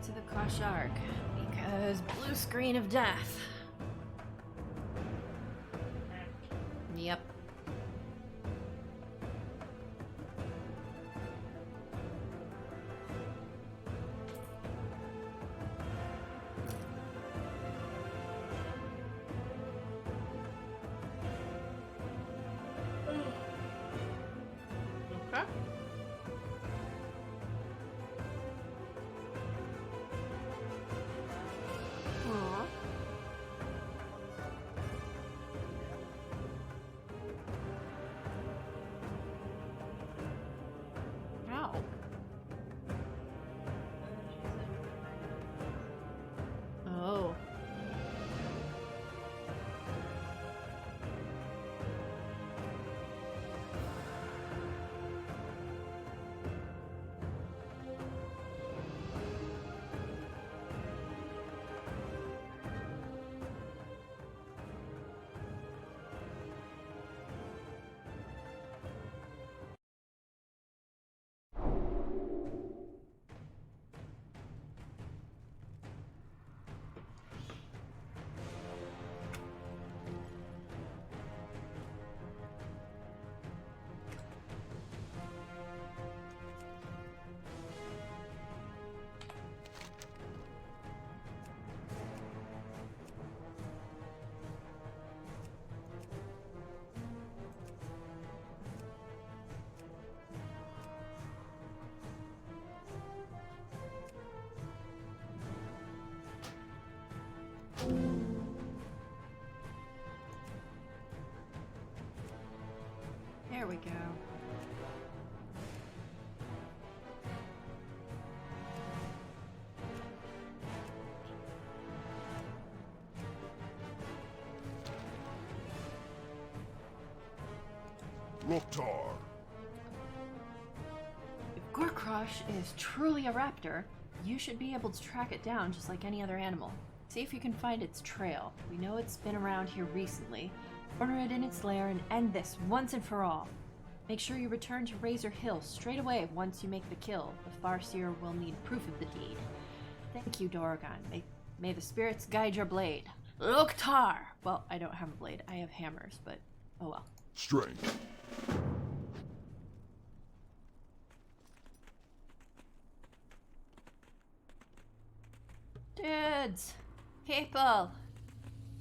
to the kosh'harg, because blue screen of death. Yep. Okay. Aww. Ow. Oh. There we go. Loktar. If Gorkrosh is truly a raptor, you should be able to track it down just like any other animal. See if you can find its trail. We know it's been around here recently. Corner it in its lair and end this once and for all. Make sure you return to Razor Hill straight away once you make the kill. The Farseer will need proof of the deed. Thank you, Dorogon. May the spirits guide your blade. Loktar! Well, I don't have a blade. I have hammers, but oh well. Strength. Dudes! People!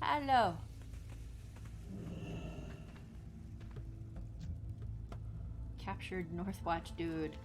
Hello! Captured Northwatch dude.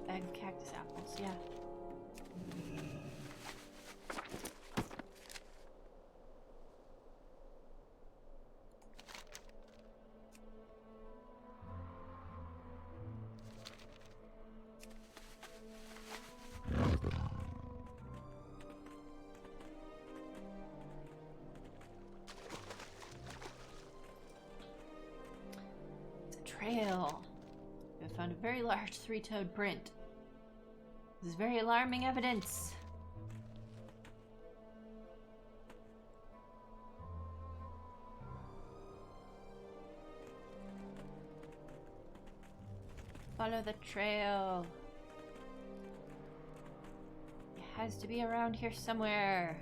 Bag of cactus apples, yeah. It's a trail. I found a very large three-toed print. This is very alarming evidence. Follow the trail. It has to be around here somewhere.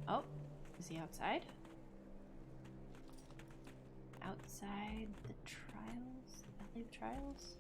Oh, is he outside? Outside the trials? LA trials?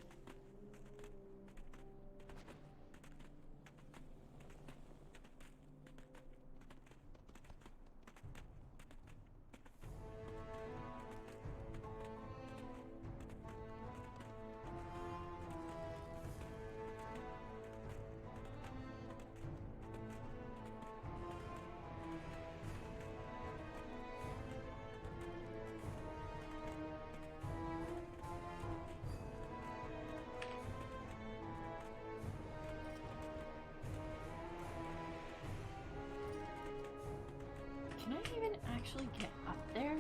actually get up there?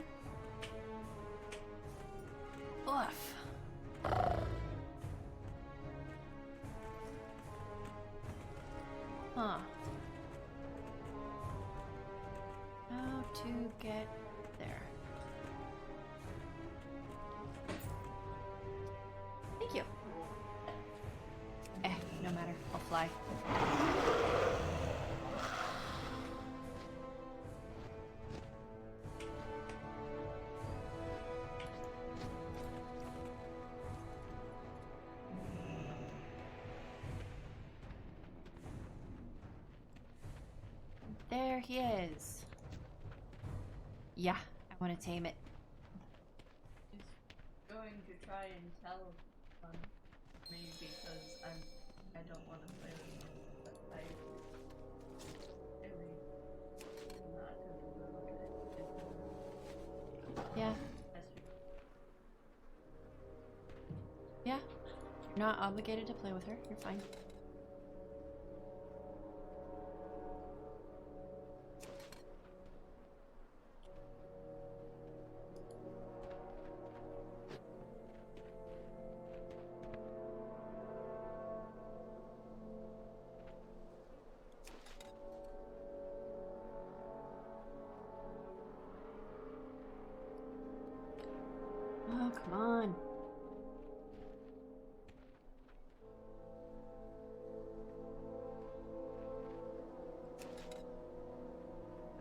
Oof. Huh. How to get there? Thank you. No matter. I'll fly. There he is. Yeah, I want to tame it. Just going to try and tell me because I don't want to play with him, but I really not to Yeah. Yeah. You're not obligated to play with her. You're fine. Oh, come on.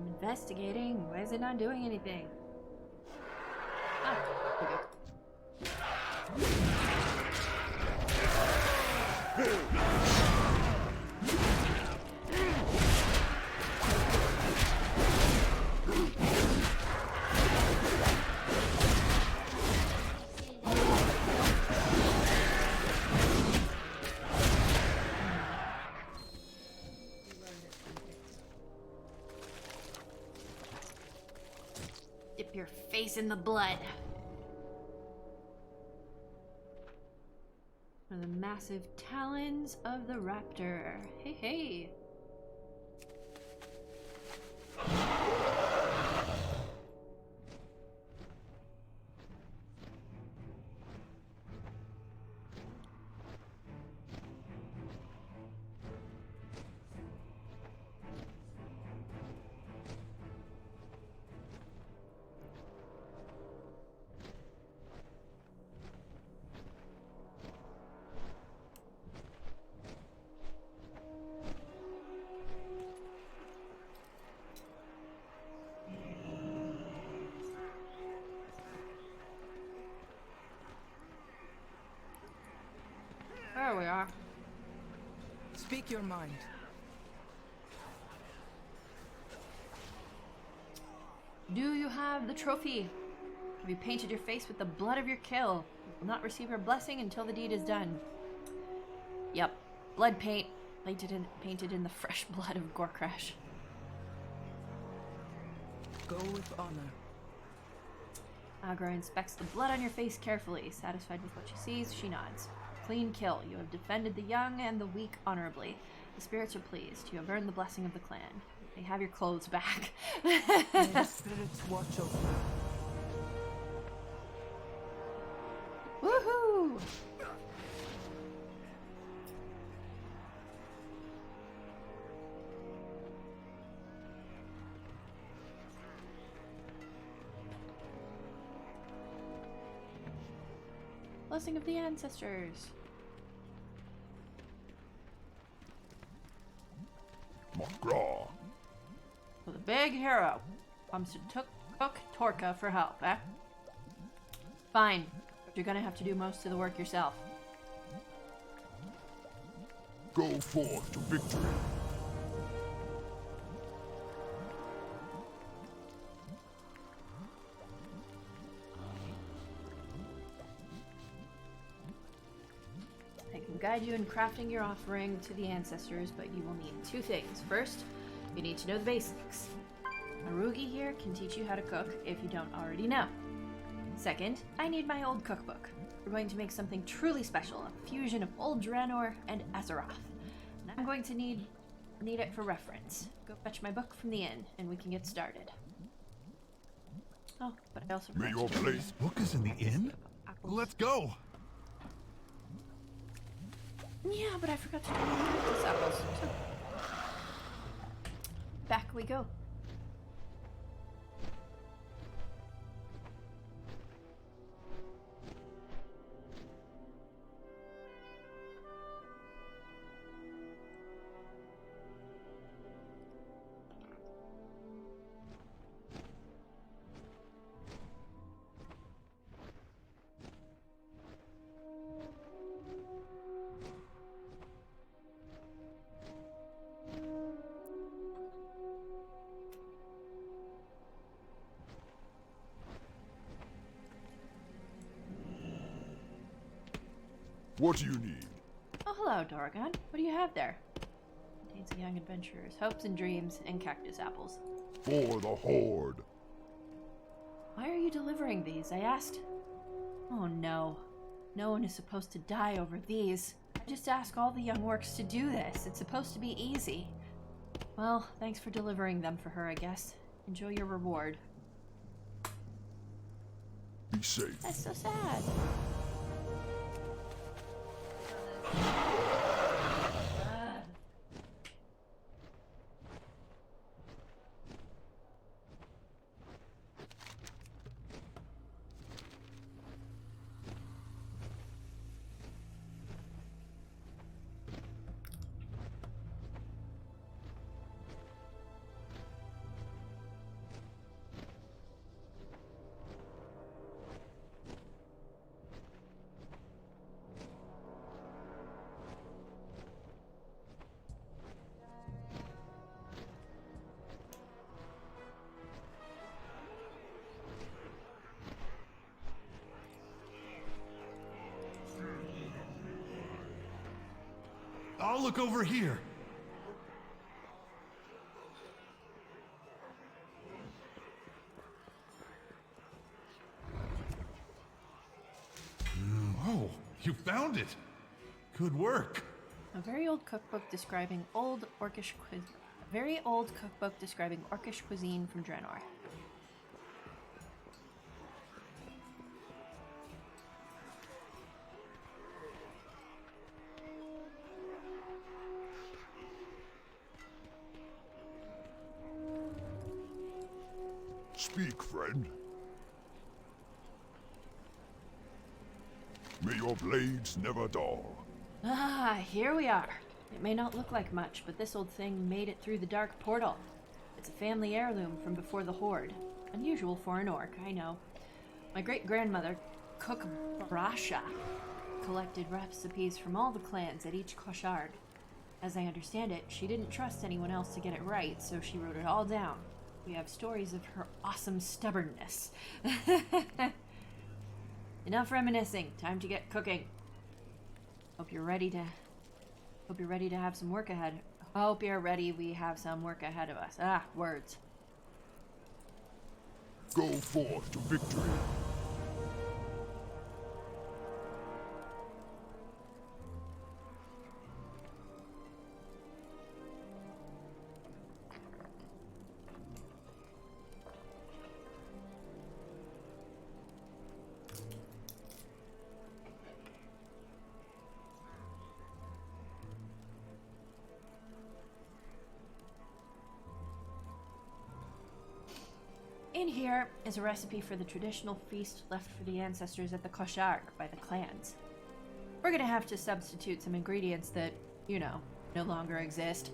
I'm investigating. Why is it not doing anything? Ah, okay. Dip your face in the blood. One of the massive talons of the raptor. Hey, hey. There we are. Speak your mind. Do you have the trophy? Have you painted your face with the blood of your kill? You will not receive her blessing until the deed is done. Yep. Blood paint. Painted in the fresh blood of Warcraft. Go with honor. Agra inspects the blood on your face carefully. Satisfied with what she sees, she nods. Clean kill. You have defended the young and the weak honorably. The spirits are pleased. You have earned the blessing of the clan. They have your clothes back. May the spirits watch over you. Woohoo! Blessing of the ancestors. McGraw. So the big hero comes to cook Torka for help, eh? Fine, but you're gonna have to do most of the work yourself. Go forth to victory. I can guide you in crafting your offering to the ancestors, but you will need two things. First, you need to know the basics. Arugi here can teach you how to cook if you don't already know. Second, I need my old cookbook. We're going to make something truly special, a fusion of old Draenor and Azeroth. And I'm going to need it for reference. Go fetch my book from the inn, and we can get started. Oh, but I also May your forgot to blade. This book is in the inn? apples. Let's go. Yeah, but I forgot to do cactus apples. So back we go. What do you need? Oh, hello, Dorgan. What do you have there? Contains a young adventurer's hopes and dreams and cactus apples. For the Horde. Why are you delivering these? I asked. Oh no. No one is supposed to die over these. I just ask all the young orcs to do this. It's supposed to be easy. Well, thanks for delivering them for her, I guess. Enjoy your reward. Be safe. That's so sad. I'll look over here. Oh, you found it. Good work. A very old cookbook describing orcish cuisine from Draenor. Speak, friend. May your blades never dull. Ah, here we are. It may not look like much, but this old thing made it through the dark portal. It's a family heirloom from before the Horde. Unusual for an orc, I know. My great-grandmother, Cook Brasha, collected recipes from all the clans at each kosh'harg. As I understand it, she didn't trust anyone else to get it right, so she wrote it all down. We have stories of her awesome stubbornness. Enough reminiscing. Time to get cooking. Hope you're ready to have some work ahead. Hope you're ready. We have some work ahead of us. Ah, words. Go forth to victory. In here is a recipe for the traditional feast left for the ancestors at the kosh'harg by the clans. We're gonna have to substitute some ingredients that, you know, no longer exist.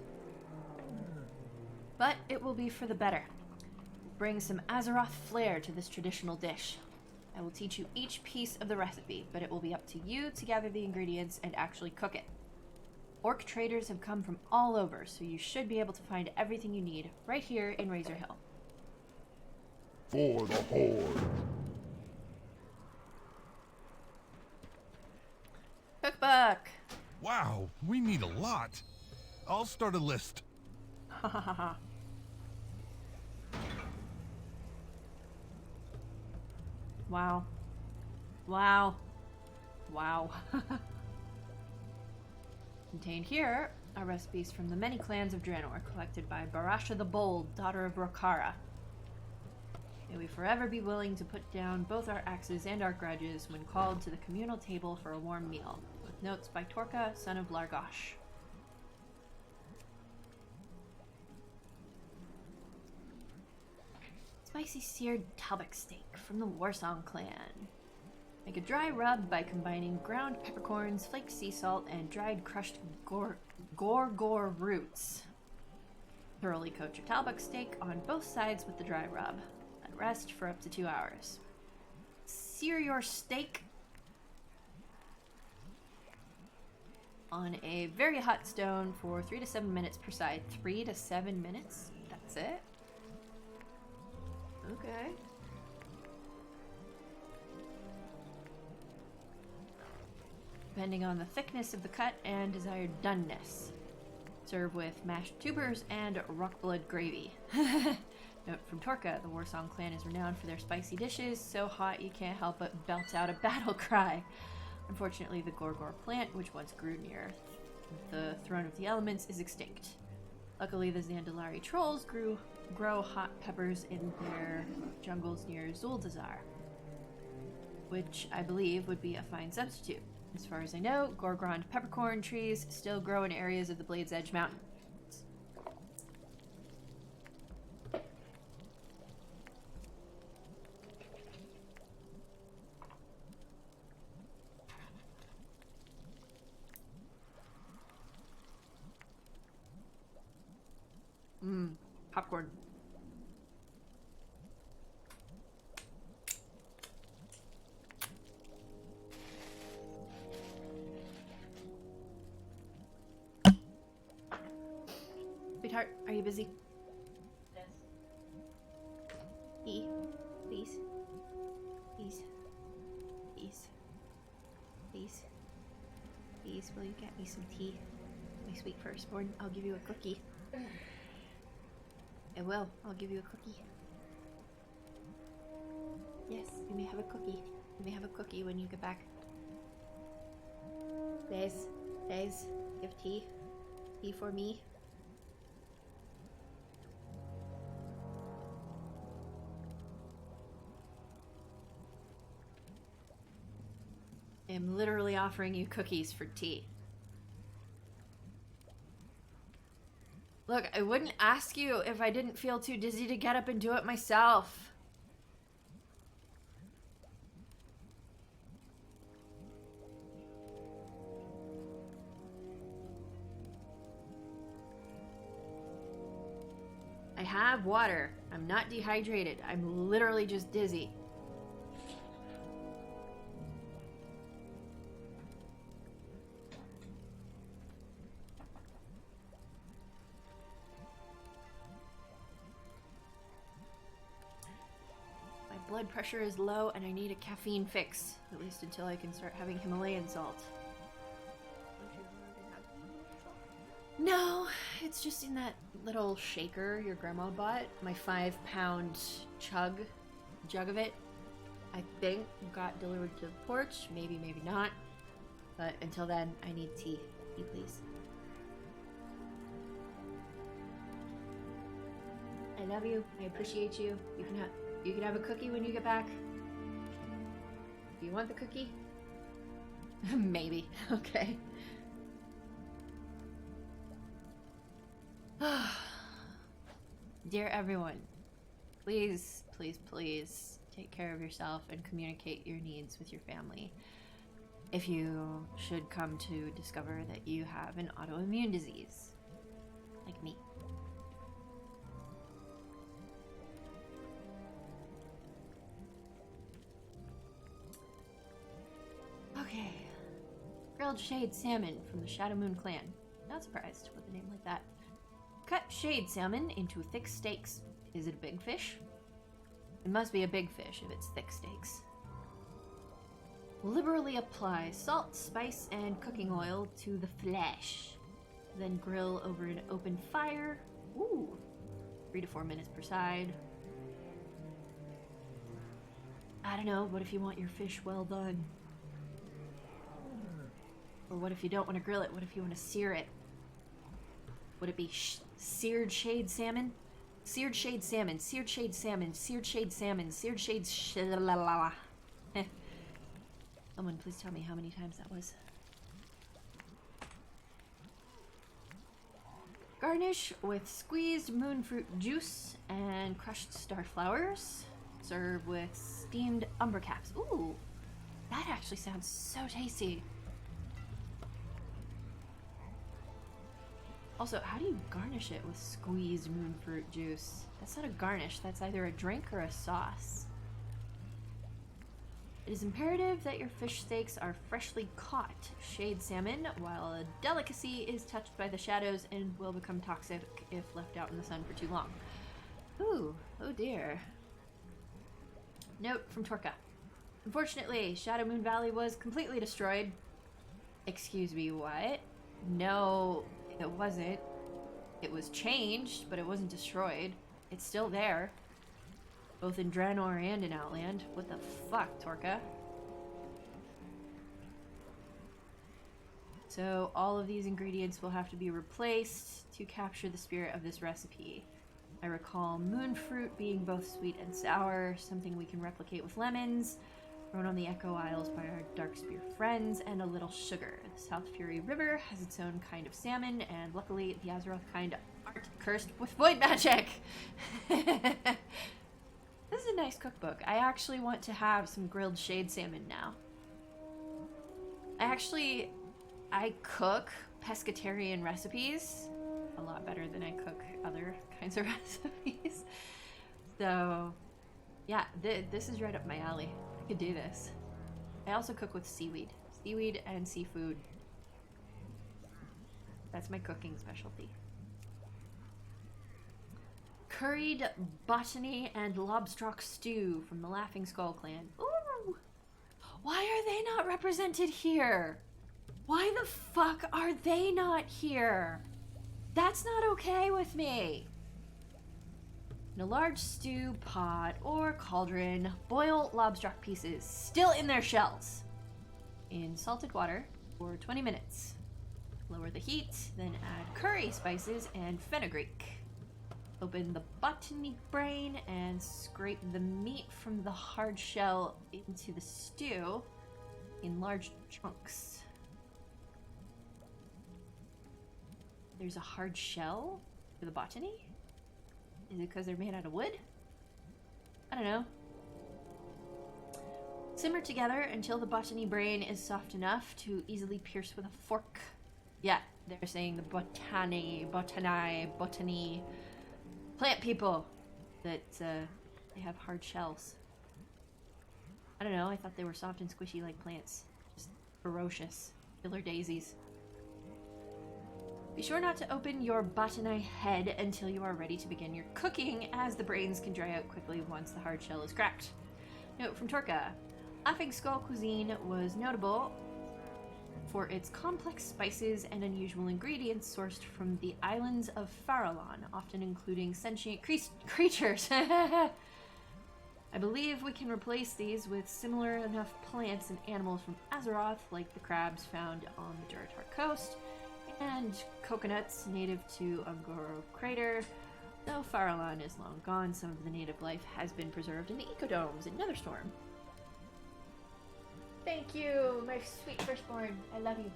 But it will be for the better. Bring some Azeroth flair to this traditional dish. I will teach you each piece of the recipe, but it will be up to you to gather the ingredients and actually cook it. Orc traders have come from all over, so you should be able to find everything you need right here in Razor Hill. For the Horde. Cookbook! Wow, we need a lot. I'll start a list. Ha ha ha ha. Wow. Wow. Wow. Contained here are recipes from the many clans of Draenor, collected by Barasha the Bold, daughter of Rokara. May we forever be willing to put down both our axes and our grudges when called to the communal table for a warm meal. With notes by Torka, son of Largosh. Spicy seared Talbot steak from the Warsong clan. Make a dry rub by combining ground peppercorns, flaked sea salt, and dried crushed gorgor roots. Thoroughly coat your Talbot steak on both sides with the dry rub. Let rest for up to 2 hours. Sear your steak on a very hot stone for 3 to 7 minutes per side. 3 to 7 minutes? That's it? Okay. Depending on the thickness of the cut and desired doneness. Serve with mashed tubers and rockblood gravy. Note from Torka, the Warsong clan is renowned for their spicy dishes, so hot you can't help but belt out a battle cry. Unfortunately, the Gorgor plant, which once grew near the Throne of the Elements, is extinct. Luckily, the Zandalari trolls grow hot peppers in their jungles near Zuldazar, which I believe would be a fine substitute. As far as I know, Gorgrond peppercorn trees still grow in areas of the Blade's Edge Mountain. Popcorn. Sweetheart, are you busy? Yes. Tea, please. Please. Please. Please. Please, will you get me some tea? My sweet firstborn, I'll give you a cookie. I will. I'll give you a cookie. Yes, you may have a cookie. You may have a cookie when you get back. Liz, Liz, give tea. Tea for me. I am literally offering you cookies for tea. Look, I wouldn't ask you if I didn't feel too dizzy to get up and do it myself. I have water. I'm not dehydrated. I'm literally just dizzy. Blood pressure is low and I need a caffeine fix, at least until I can start having Himalayan salt. Don't you already have salt? No, it's just in that little shaker your grandma bought. My 5-pound jug of it, I think, got delivered to the porch. Maybe, maybe not. But until then, I need tea. Tea, please. I love you. I appreciate you. You can have a cookie when you get back. Do you want the cookie? Maybe. Okay. Dear everyone, please, please, please take care of yourself and communicate your needs with your family. If you should come to discover that you have an autoimmune disease, like me. Okay. Grilled shade salmon from the Shadow Moon clan. Not surprised with a name like that. Cut shade salmon into thick steaks. Is it a big fish? It must be a big fish if it's thick steaks. Liberally apply salt, spice, and cooking oil to the flesh. Then grill over an open fire. Ooh. 3 to 4 minutes per side. I don't know, what if you want your fish well done? Or what if you don't want to grill it? What if you want to sear it? Would it be seared shade salmon? Seared shade salmon, seared shade salmon, seared shade salmon, seared shade Someone please tell me how many times that was. Garnish with squeezed moonfruit juice and crushed starflowers. Serve with steamed umber caps. Ooh, that actually sounds so tasty. Also, how do you garnish it with squeezed moonfruit juice? That's not a garnish, that's either a drink or a sauce. It is imperative that your fish steaks are freshly caught shade salmon, while a delicacy is touched by the shadows and will become toxic if left out in the sun for too long. Ooh, oh dear. Note from Torka. Unfortunately, Shadow Moon Valley was completely destroyed. Excuse me, what? No, it wasn't. It was changed, but it wasn't destroyed. It's still there. Both in Draenor and in Outland. What the fuck, Torka? So all of these ingredients will have to be replaced to capture the spirit of this recipe. I recall moon fruit being both sweet and sour, something we can replicate with lemons, grown on the Echo Isles by our Darkspear friends, and a little sugar. The South Fury River has its own kind of salmon, and luckily the Azeroth kind aren't cursed with void magic! This is a nice cookbook. I actually want to have some grilled shade salmon now. I cook pescatarian recipes a lot better than I cook other kinds of recipes. So, yeah, this is right up my alley. I could do this. I also cook with seaweed. Seaweed and seafood. That's my cooking specialty. Curried botany and lobstrock stew from the Laughing Skull clan. Ooh! Why are they not represented here? Why the fuck are they not here? That's not okay with me. In a large stew pot or cauldron, boil lobstrock pieces, still in their shells, in salted water for 20 minutes. Lower the heat, then add curry spices and fenugreek. Open the botany brain and scrape the meat from the hard shell into the stew in large chunks. There's a hard shell for the botany? Is it because they're made out of wood? I don't know. Simmer together until the botany brain is soft enough to easily pierce with a fork. Yeah, they're saying the botany, plant people, that they have hard shells. I don't know, I thought they were soft and squishy like plants. Just ferocious. Killer daisies. Be sure not to open your botany head until you are ready to begin your cooking, as the brains can dry out quickly once the hard shell is cracked. Note from Torka. Laughing Skull cuisine was notable for its complex spices and unusual ingredients sourced from the islands of Farallon, often including sentient creatures. I believe we can replace these with similar enough plants and animals from Azeroth, like the crabs found on the Durotar coast, and coconuts native to Ungoro Crater. Though Farallon is long gone, some of the native life has been preserved in the ecodomes in Netherstorm. Thank you, my sweet firstborn. I love you.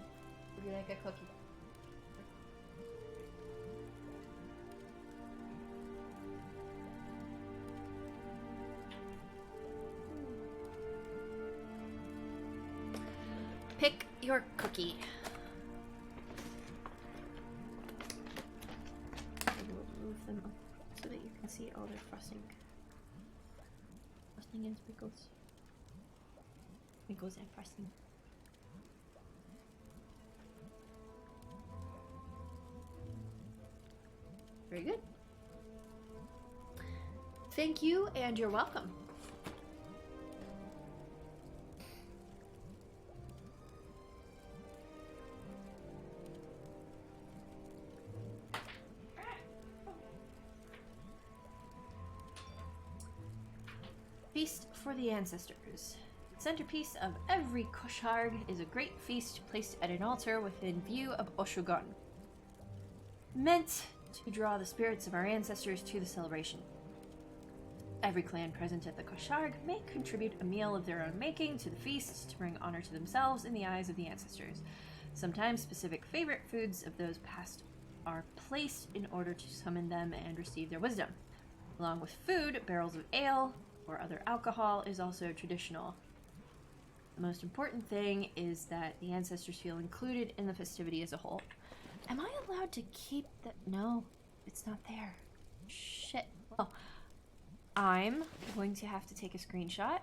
Would you like a cookie? Pick your cookie. I will move them up so that you can see all their frosting. Frosting and sprinkles. Sprinkles and frosting. Very good. Thank you, and you're welcome. Feast for the ancestors. The centerpiece of every kosh'harg is a great feast placed at an altar within view of Oshugon, meant to draw the spirits of our ancestors to the celebration. Every clan present at the kosh'harg may contribute a meal of their own making to the feast to bring honor to themselves in the eyes of the ancestors. Sometimes specific favorite foods of those past are placed in order to summon them and receive their wisdom. Along with food, barrels of ale or other alcohol is also traditional. The most important thing is that the ancestors feel included in the festivity as a whole. Am I allowed to keep that? No, it's not there. Shit. Well, I'm going to have to take a screenshot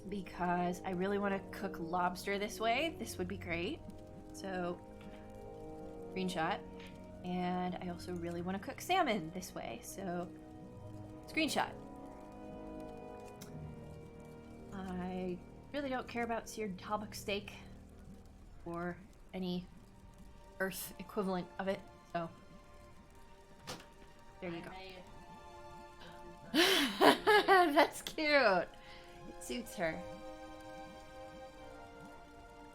because I really want to cook lobster this way. This would be great. So, screenshot. And I also really want to cook salmon this way. So, screenshot. I really don't care about seared halbuk steak or any earth equivalent of it. So, there you go. That's cute. It suits her.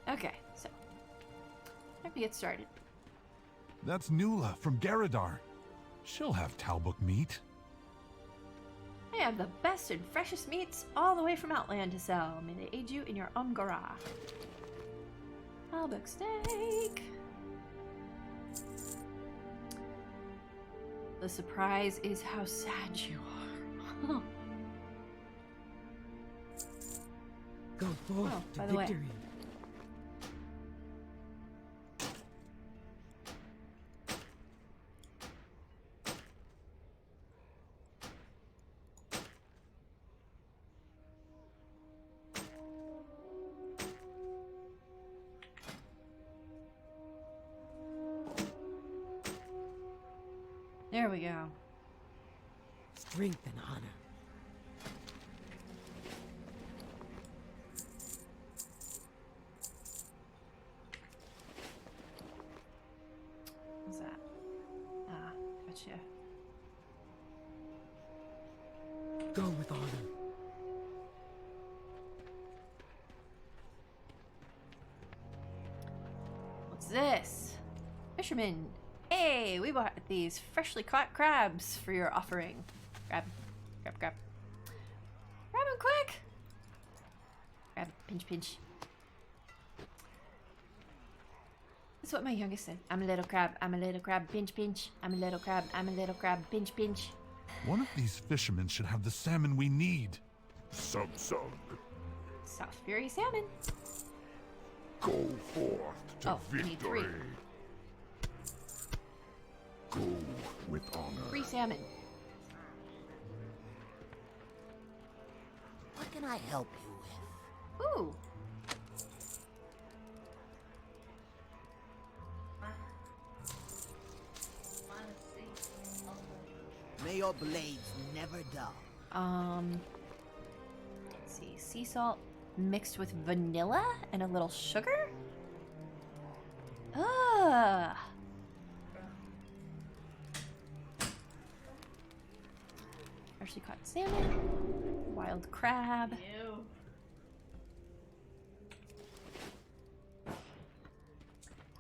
Okay, so time to get started. That's Nula from Garadar. She'll have talbuk meat. I have the best and freshest meats all the way from Outland to sell. May they aid you in your Umgara. Halbuk steak. The surprise is how sad you are. Go forth by to the way. victory. There we go. Strength and honor. What's that? Ah, gotcha. Go with honor. What's this? Fisherman. Hey, we bought these freshly caught crabs for your offering. Grab. Grab, grab. Grab them quick! Grab, pinch, pinch. That's what my youngest said. I'm a little crab, I'm a little crab, pinch, pinch. I'm a little crab, I'm a little crab, pinch, pinch. One of these fishermen should have the salmon we need. Sub. South Fury salmon. Go forth to Oh, we need victory. 3. Go with honor. 3 salmon. What can I help you with? Ooh. May your blades never dull. Let's see. Sea salt mixed with vanilla and a little sugar? Ah. Freshly caught salmon, wild crab. Ew.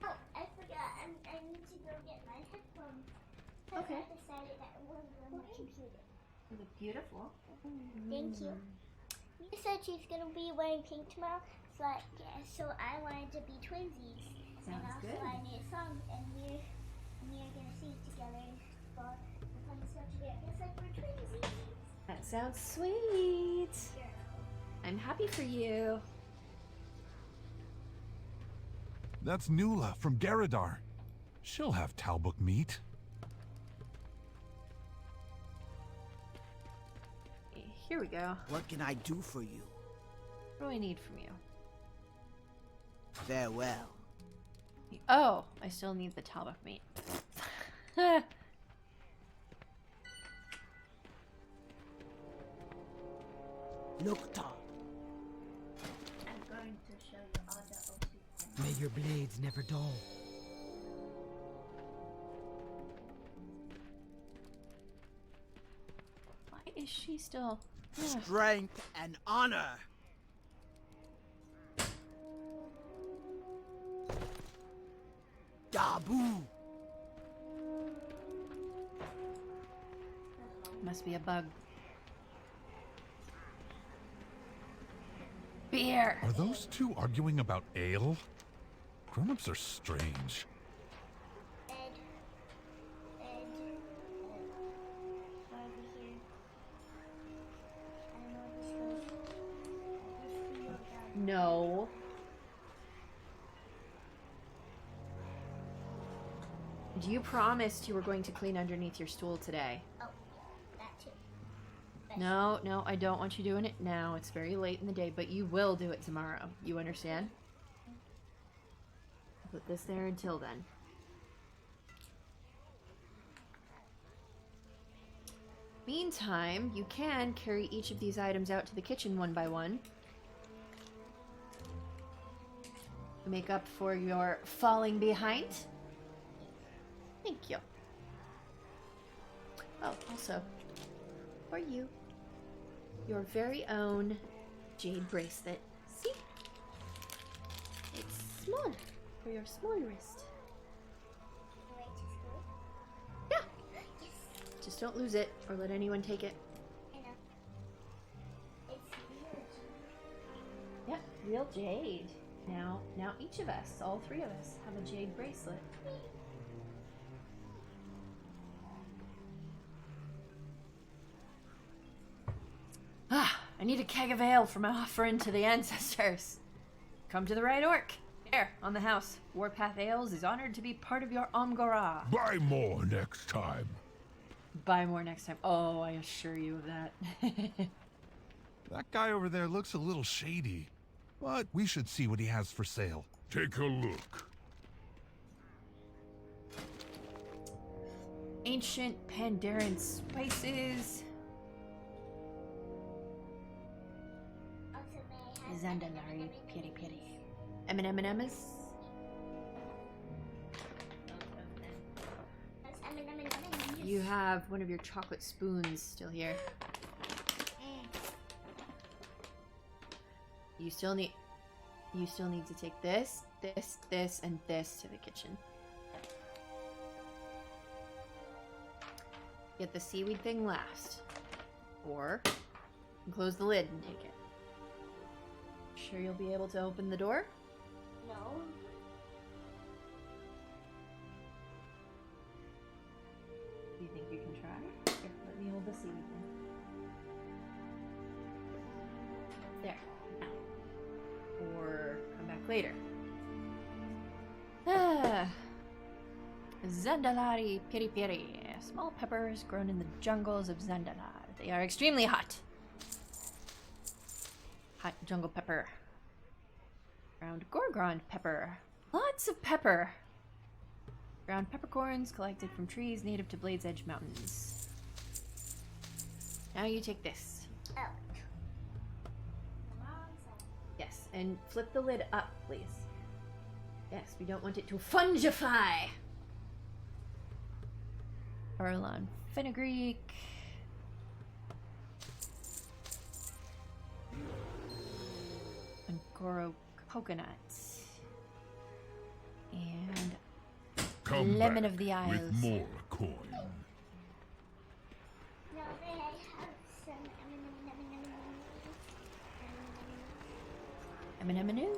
Oh, I forgot. I need to go get my headphones. Okay. I decided that it was on my computer. They look beautiful. Thank you. You said she's gonna be wearing pink tomorrow, so I wanted to be twinsies. And Sounds also good. I need a song, and we're gonna sing together for the fun stuff together. It's like we're twinsies. That sounds sweet. I'm happy for you. That's Nula from Garadar. She'll have talbuk meat. Here we go. What can I do for you? What do I need from you? Farewell. Oh, I still need the talbuk meat. Nukta. I'm going to show you all the OC. May your blades never dull. Why is she still? Ugh. Strength and honor. Dabu. Must be a bug. Beer! Are those two arguing about ale? Grown-ups are strange. Ed. Over here. I don't know what this goes. This field down. No. You promised you were going to clean underneath your stool today. Oh, yeah, that too. No, no, I don't want you doing it now. It's very late in the day, but you will do it tomorrow. You understand? I'll put this there until then. Meantime, you can carry each of these items out to the kitchen one by one. Make up for your falling behind. Thank you. Oh, also, for you, your very own jade bracelet. See? It's small for your small wrist. Wait to school? Yeah. Yes. Just don't lose it or let anyone take it. I know. It's real. Yep, real jade. Now each of us, all three of us, have a jade bracelet. Ah, I need a keg of ale for my offering to the ancestors. Come to the right orc. There, on the house. Warpath Ales is honored to be part of your Amgara. Buy more next time. Buy more next time. Oh, I assure you of that. That guy over there looks a little shady. But we should see what he has for sale. Take a look. Ancient Pandaren spices. Also, may I have Zandalari Piri Piri. M&M's. You have one of your chocolate spoons still here. You still need to take this, this, and this to the kitchen. Get the seaweed thing last. Or close the lid and take it. Sure you'll be able to open the door? No. Do you think you can try? Here, let me hold the seaweed thing. There. Now. Or come back later. Ah. Zandalari Piri Piri. Small peppers grown in the jungles of Zandalar. They are extremely hot. Hot jungle pepper. Ground Gorgrond pepper. Lots of pepper. Ground peppercorns collected from trees native to Blade's Edge Mountains. Now you take this. Oh. Yes, and flip the lid up, please. Yes, we don't want it to fungify. Orlan fenugreek. And Goro coconut. And Come lemon back of the Isles. with more coin. No, may I have some M&M. Yes.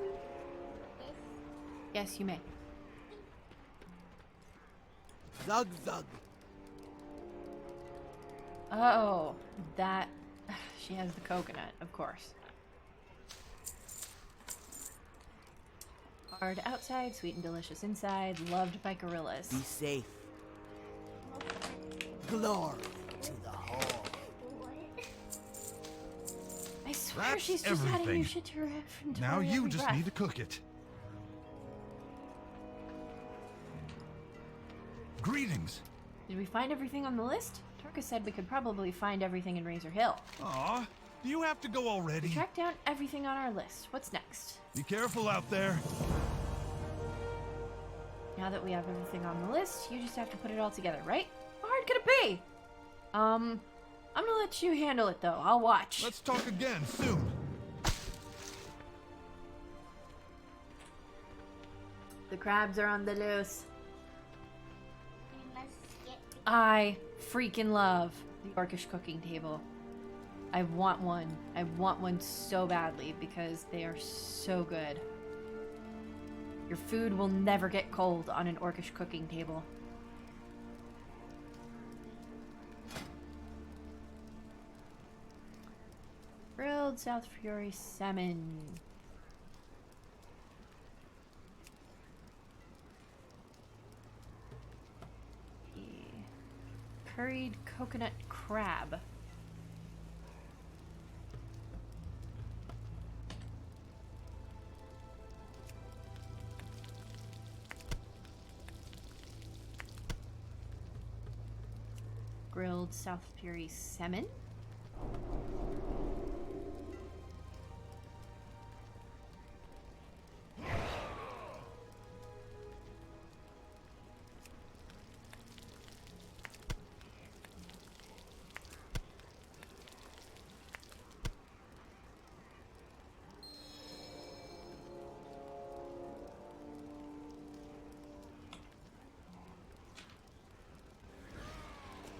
Yes, you may. Zug zug. Oh, that... She has the coconut, of course. Hard outside, sweet and delicious inside, loved by gorillas. Be safe. Glory to the whole. I swear That's she's just adding everything. new shit to her inventory. Now you every just breath. need to cook it. Greetings. Did we find everything on the list? Tarka said we could probably find everything in Razor Hill. Aw, do you have to go We already? tracked down everything on our list. What's next? Be careful out there. Now that we have everything on the list, you just have to put it all together, right? How hard could it be? I'm gonna let you handle it though. I'll watch. Let's talk again soon. The crabs are on the loose. We must get I freaking love the orcish cooking table. I want one. I want one so badly because they are so good. Your food will never get cold on an orcish cooking table. Grilled South Fury salmon. Curried coconut crab. Grilled South Fury salmon.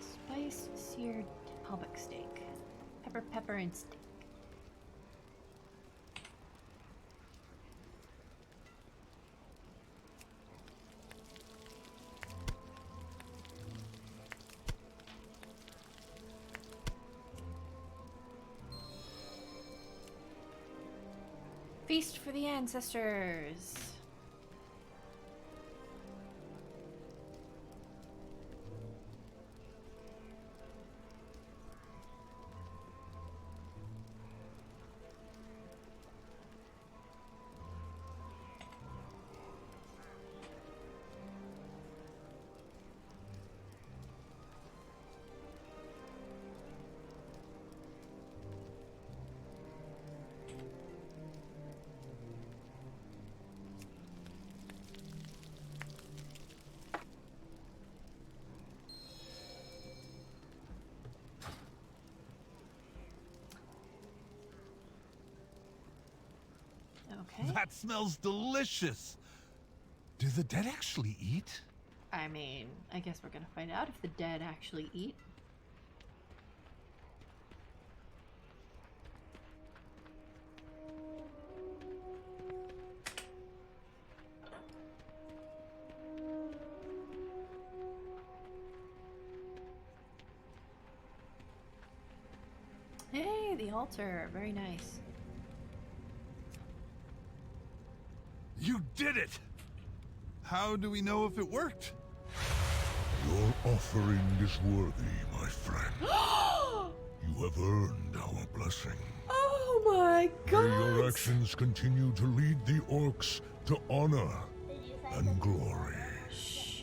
Spiced seared pelvic steak. Pepper, and steak. Feast for the ancestors. Okay. That smells delicious. Do the dead actually eat? I mean, I guess we're gonna find out if the dead actually eat. Hey, the altar. Very nice. You did it! How do we know if it worked? Your offering is worthy, my friend. You have earned our blessing. Oh my May your actions continue to lead the orcs to honor Did you find and glory. Shh.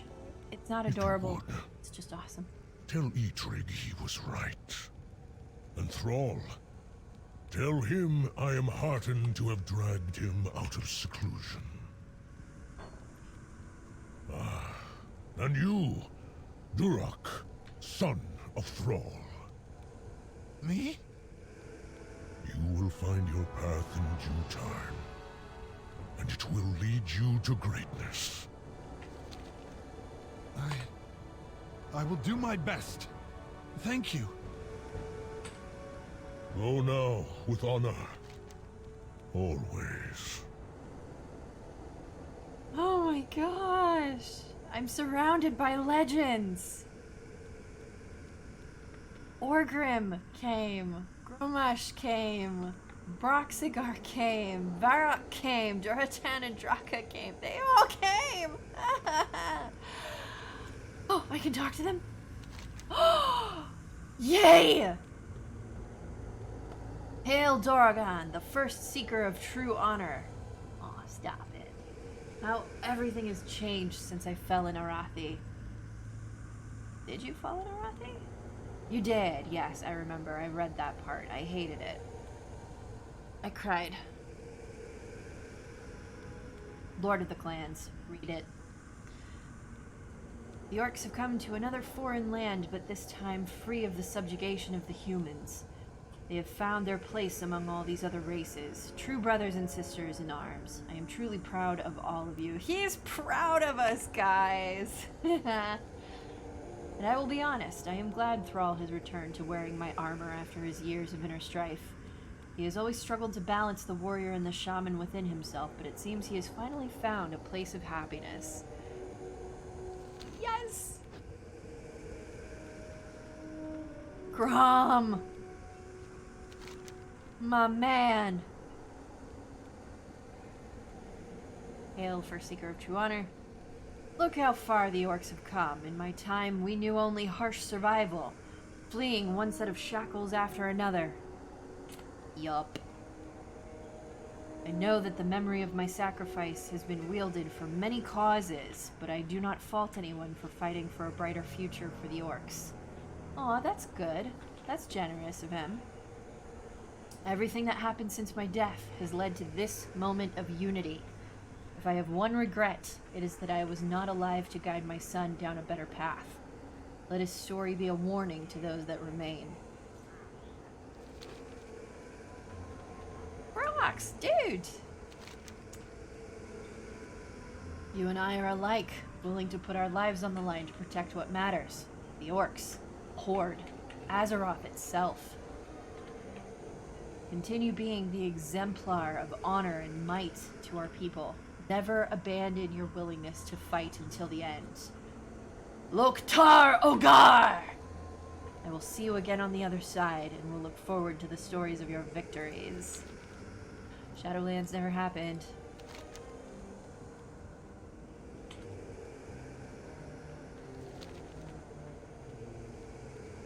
It's not adorable. Good. It's just awesome. Tell Eitrig he was right. And Thrall, tell him I am heartened to have dragged him out of seclusion. Ah, and you, Durak, son of Thrall. Me? You will find your path in due time, and it will lead you to greatness. I will do my best. Thank you. Go now with honor. Always. Oh my gosh! I'm surrounded by legends! Orgrim came, Gromash came, Broxigar came, Varrock came, Duratan and Draka came. They all came! Oh, I can talk to them? Yay! Hail Doragon, the first seeker of true honor. Aw, stop it. How everything has changed since I fell in Arathi. Did you fall in Arathi? You did, yes, I remember. I read that part. I hated it. I cried. Lord of the Clans. Read it. The orcs have come to another foreign land, but this time free of the subjugation of the humans. They have found their place among all these other races, true brothers and sisters in arms. I am truly proud of all of you. He's proud of us, guys! And I will be honest, I am glad Thrall has returned to wearing my armor after his years of inner strife. He has always struggled to balance the warrior and the shaman within himself, but it seems he has finally found a place of happiness. Yes! Grom! My man! Hail for Seeker of True Honor. Look how far the orcs have come. In my time, we knew only harsh survival, fleeing one set of shackles after another. Yup. I know that the memory of my sacrifice has been wielded for many causes, but I do not fault anyone for fighting for a brighter future for the orcs. Aw, that's good. That's generous of him. Everything that happened since my death has led to this moment of unity. If I have one regret, it is that I was not alive to guide my son down a better path. Let his story be a warning to those that remain. Relax, dude! You and I are alike, willing to put our lives on the line to protect what matters. The orcs, Horde, Azeroth itself. Continue being the exemplar of honor and might to our people. Never abandon your willingness to fight until the end. Loktar Ogar! I will see you again on the other side, and will look forward to the stories of your victories. Shadowlands never happened.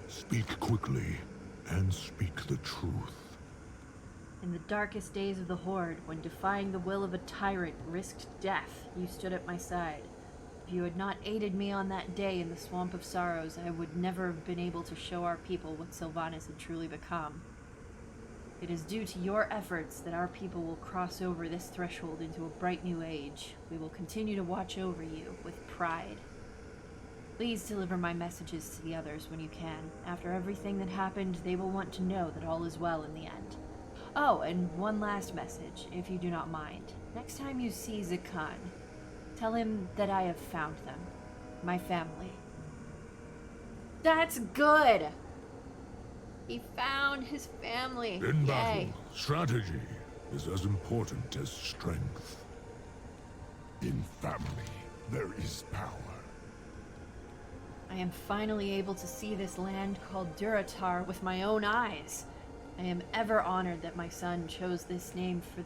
Speak quickly, and speak the truth. In the darkest days of the Horde, when defying the will of a tyrant risked death, you stood at my side. If you had not aided me on that day in the Swamp of Sorrows, I would never have been able to show our people what Sylvanas had truly become. It is due to your efforts that our people will cross over this threshold into a bright new age. We will continue to watch over you with pride. Please deliver my messages to the others when you can. After everything that happened, they will want to know that all is well in the end. Oh, and one last message, if you do not mind. Next time you see Zakan, tell him that I have found them. My family. That's good! He found his family. In Yay. battle, strategy is as important as strength. In family, there is power. I am finally able to see this land called Durotar with my own eyes. I am ever honored that my son chose this name for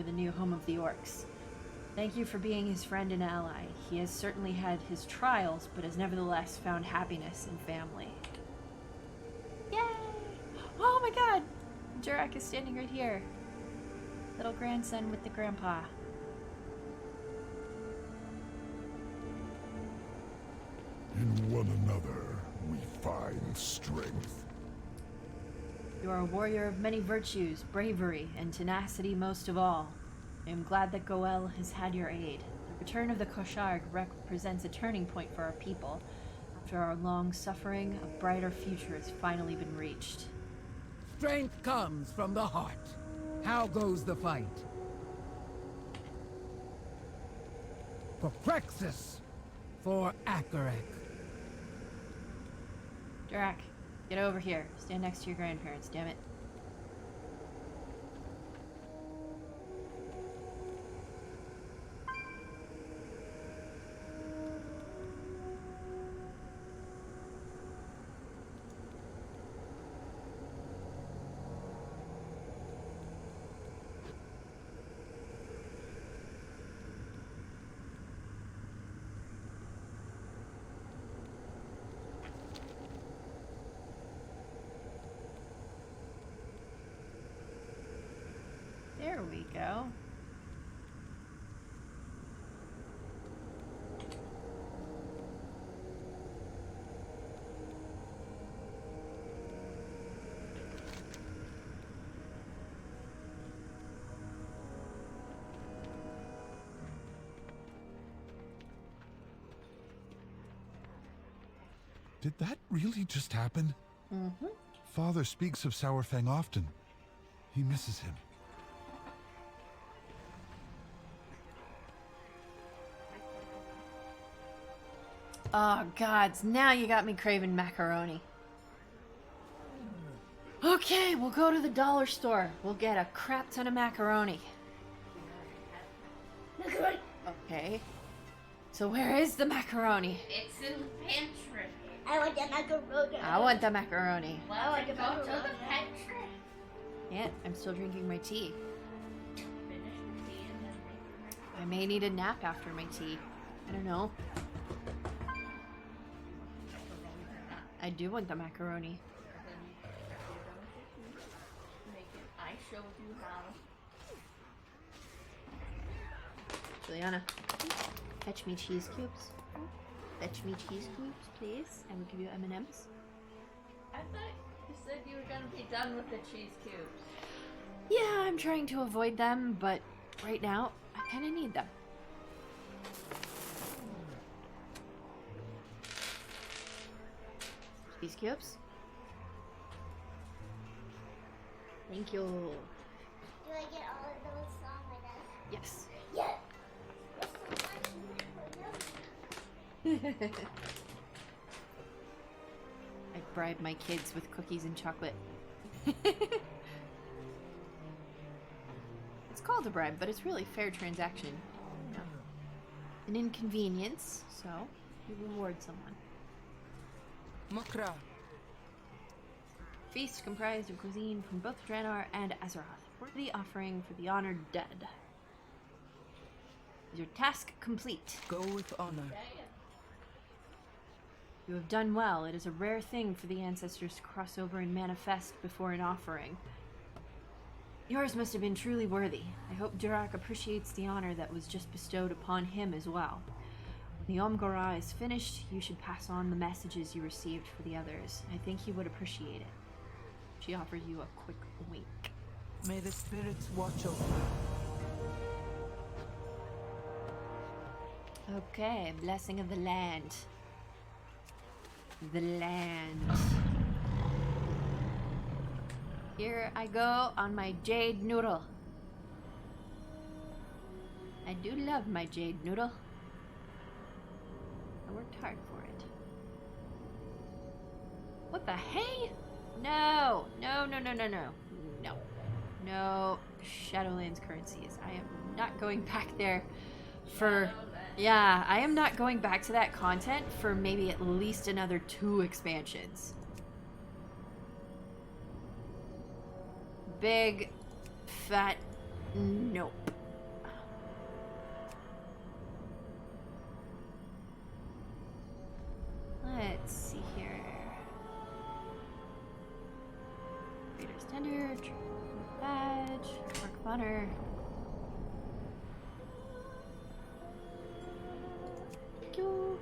the new home of the orcs. Thank you for being his friend and ally. He has certainly had his trials, but has nevertheless found happiness in family. Yay! Oh my god! Durak is standing right here. Little grandson with the grandpa. In one another, we find strength. You are a warrior of many virtues, bravery, and tenacity most of all. I am glad that Goel has had your aid. The return of the kosh'harg represents a turning point for our people. After our long suffering, a brighter future has finally been reached. Strength comes from the heart. How goes the fight? For Prexis. For Akarek. Durak, get over here. Stand next to your grandparents, damn it. There we go. Did that really just happen? Mm-hmm. Father speaks of Sourfang often. He misses him. Oh, gods, now you got me craving macaroni. Okay, we'll go to the dollar store. We'll get a crap ton of macaroni. Macaroni. Okay. So where is the macaroni? It's in the pantry. I want the macaroni. I want the macaroni. Let's go to the pantry. Yeah, I'm still drinking my tea. Finish the tea and then make the I may need a nap after my tea. I don't know. I do want the macaroni. make it. I showed you how. Juliana, fetch me cheese cubes. Fetch me cheese cubes, please. I will give you M&Ms. I thought you said you were gonna be done with the cheese cubes. Yeah, I'm trying to avoid them, but right now, I kind of need them. Cheese cubes. Thank you. Do I get all of those along with us? Yes. Yeah. I bribe my kids with cookies and chocolate. It's called a bribe, but it's really fair transaction. You know, an inconvenience, so you reward someone. Makra. Feast comprised of cuisine from both Draenor and Azeroth. Worthy offering for the honored dead. Is your task complete? Go with honor. You have done well. It is a rare thing for the ancestors to cross over and manifest before an offering. Yours must have been truly worthy. I hope Durak appreciates the honor that was just bestowed upon him as well. When the Omgora is finished, you should pass on the messages you received for the others. I think he would appreciate it. She offers you a quick wink. May the spirits watch over. Okay, blessing of the land. The land. Here I go on my jade noodle. I do love my jade noodle. I worked hard for it. What the hey? No, no, no, no, no, no. No. No. Shadowlands currencies. I am not going back there for... Yeah, I am not going back to that content for maybe at least another 2 expansions. Big, fat, nope. Let's see here. Reader's Tender, Badge, Mark of Honor. Thank you.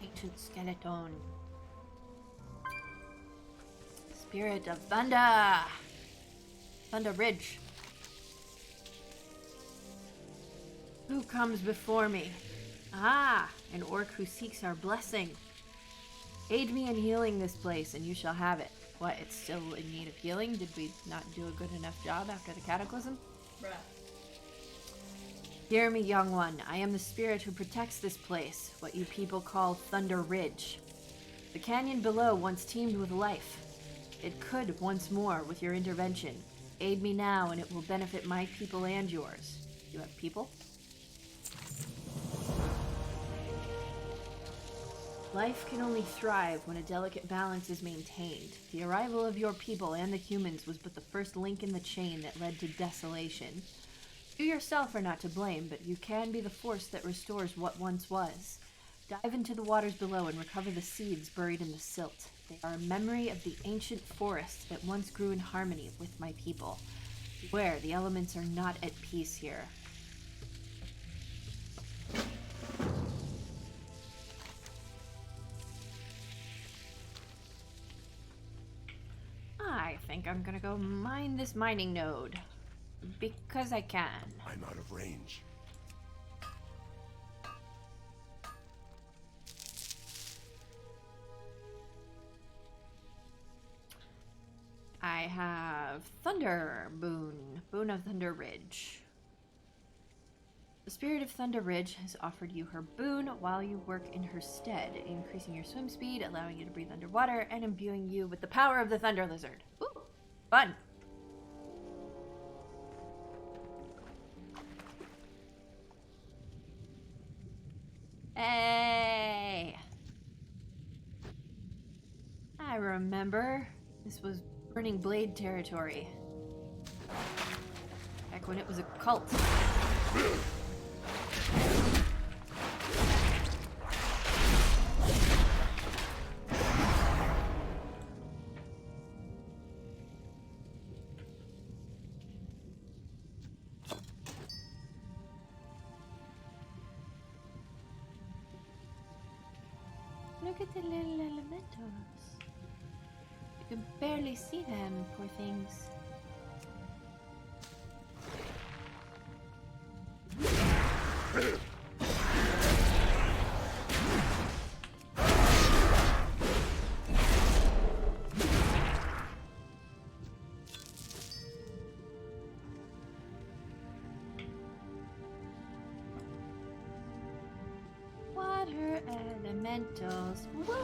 Ancient skeleton. Spirit of Thunder. Thunder Ridge. Who comes before me? Ah, an orc who seeks our blessing. Aid me in healing this place, and you shall have it. What, it's still in need of healing? Did we not do a good enough job after the cataclysm? Bruh. Hear me, young one. I am the spirit who protects this place, what you people call Thunder Ridge. The canyon below once teemed with life. It could once more with your intervention. Aid me now, and it will benefit my people and yours. You have people? Life can only thrive when a delicate balance is maintained. The arrival of your people and the humans was but the first link in the chain that led to desolation. You yourself are not to blame, but you can be the force that restores what once was. Dive into the waters below and recover the seeds buried in the silt. They are a memory of the ancient forest that once grew in harmony with my people. Beware, the elements are not at peace here. I think I'm gonna go mine this mining node. Because I can. I'm out of range. I have Thunder Boon. Boon of Thunder Ridge. The Spirit of Thunder Ridge has offered you her boon while you work in her stead, increasing your swim speed, allowing you to breathe underwater, and imbuing you with the power of the Thunder Lizard. Ooh, fun! Hey! I remember. This was Burning Blade territory. Back when it was a cult. Look at the little elementals. You can barely see them, poor things. Water elementals. Whoa!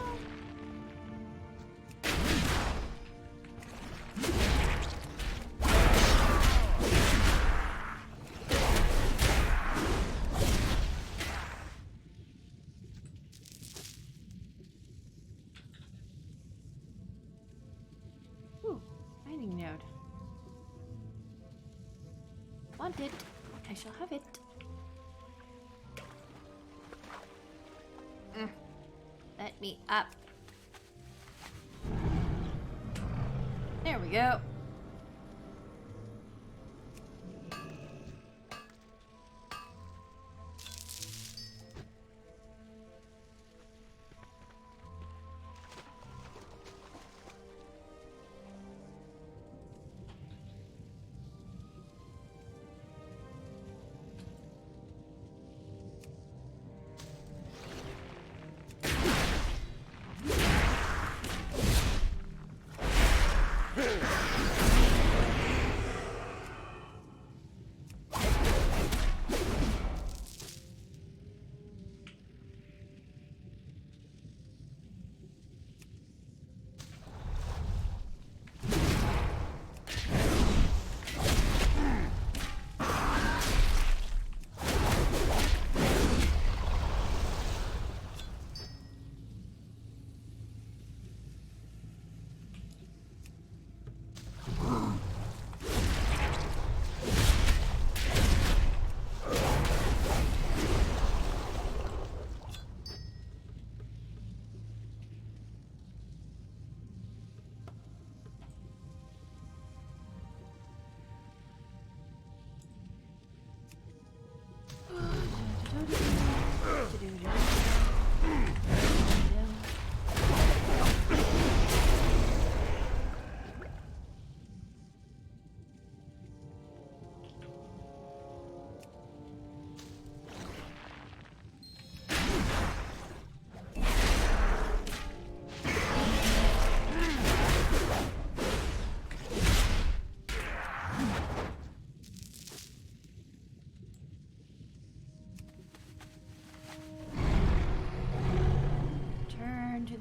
Ooh, mining node. Want it. I shall have it. Let me up. There we go.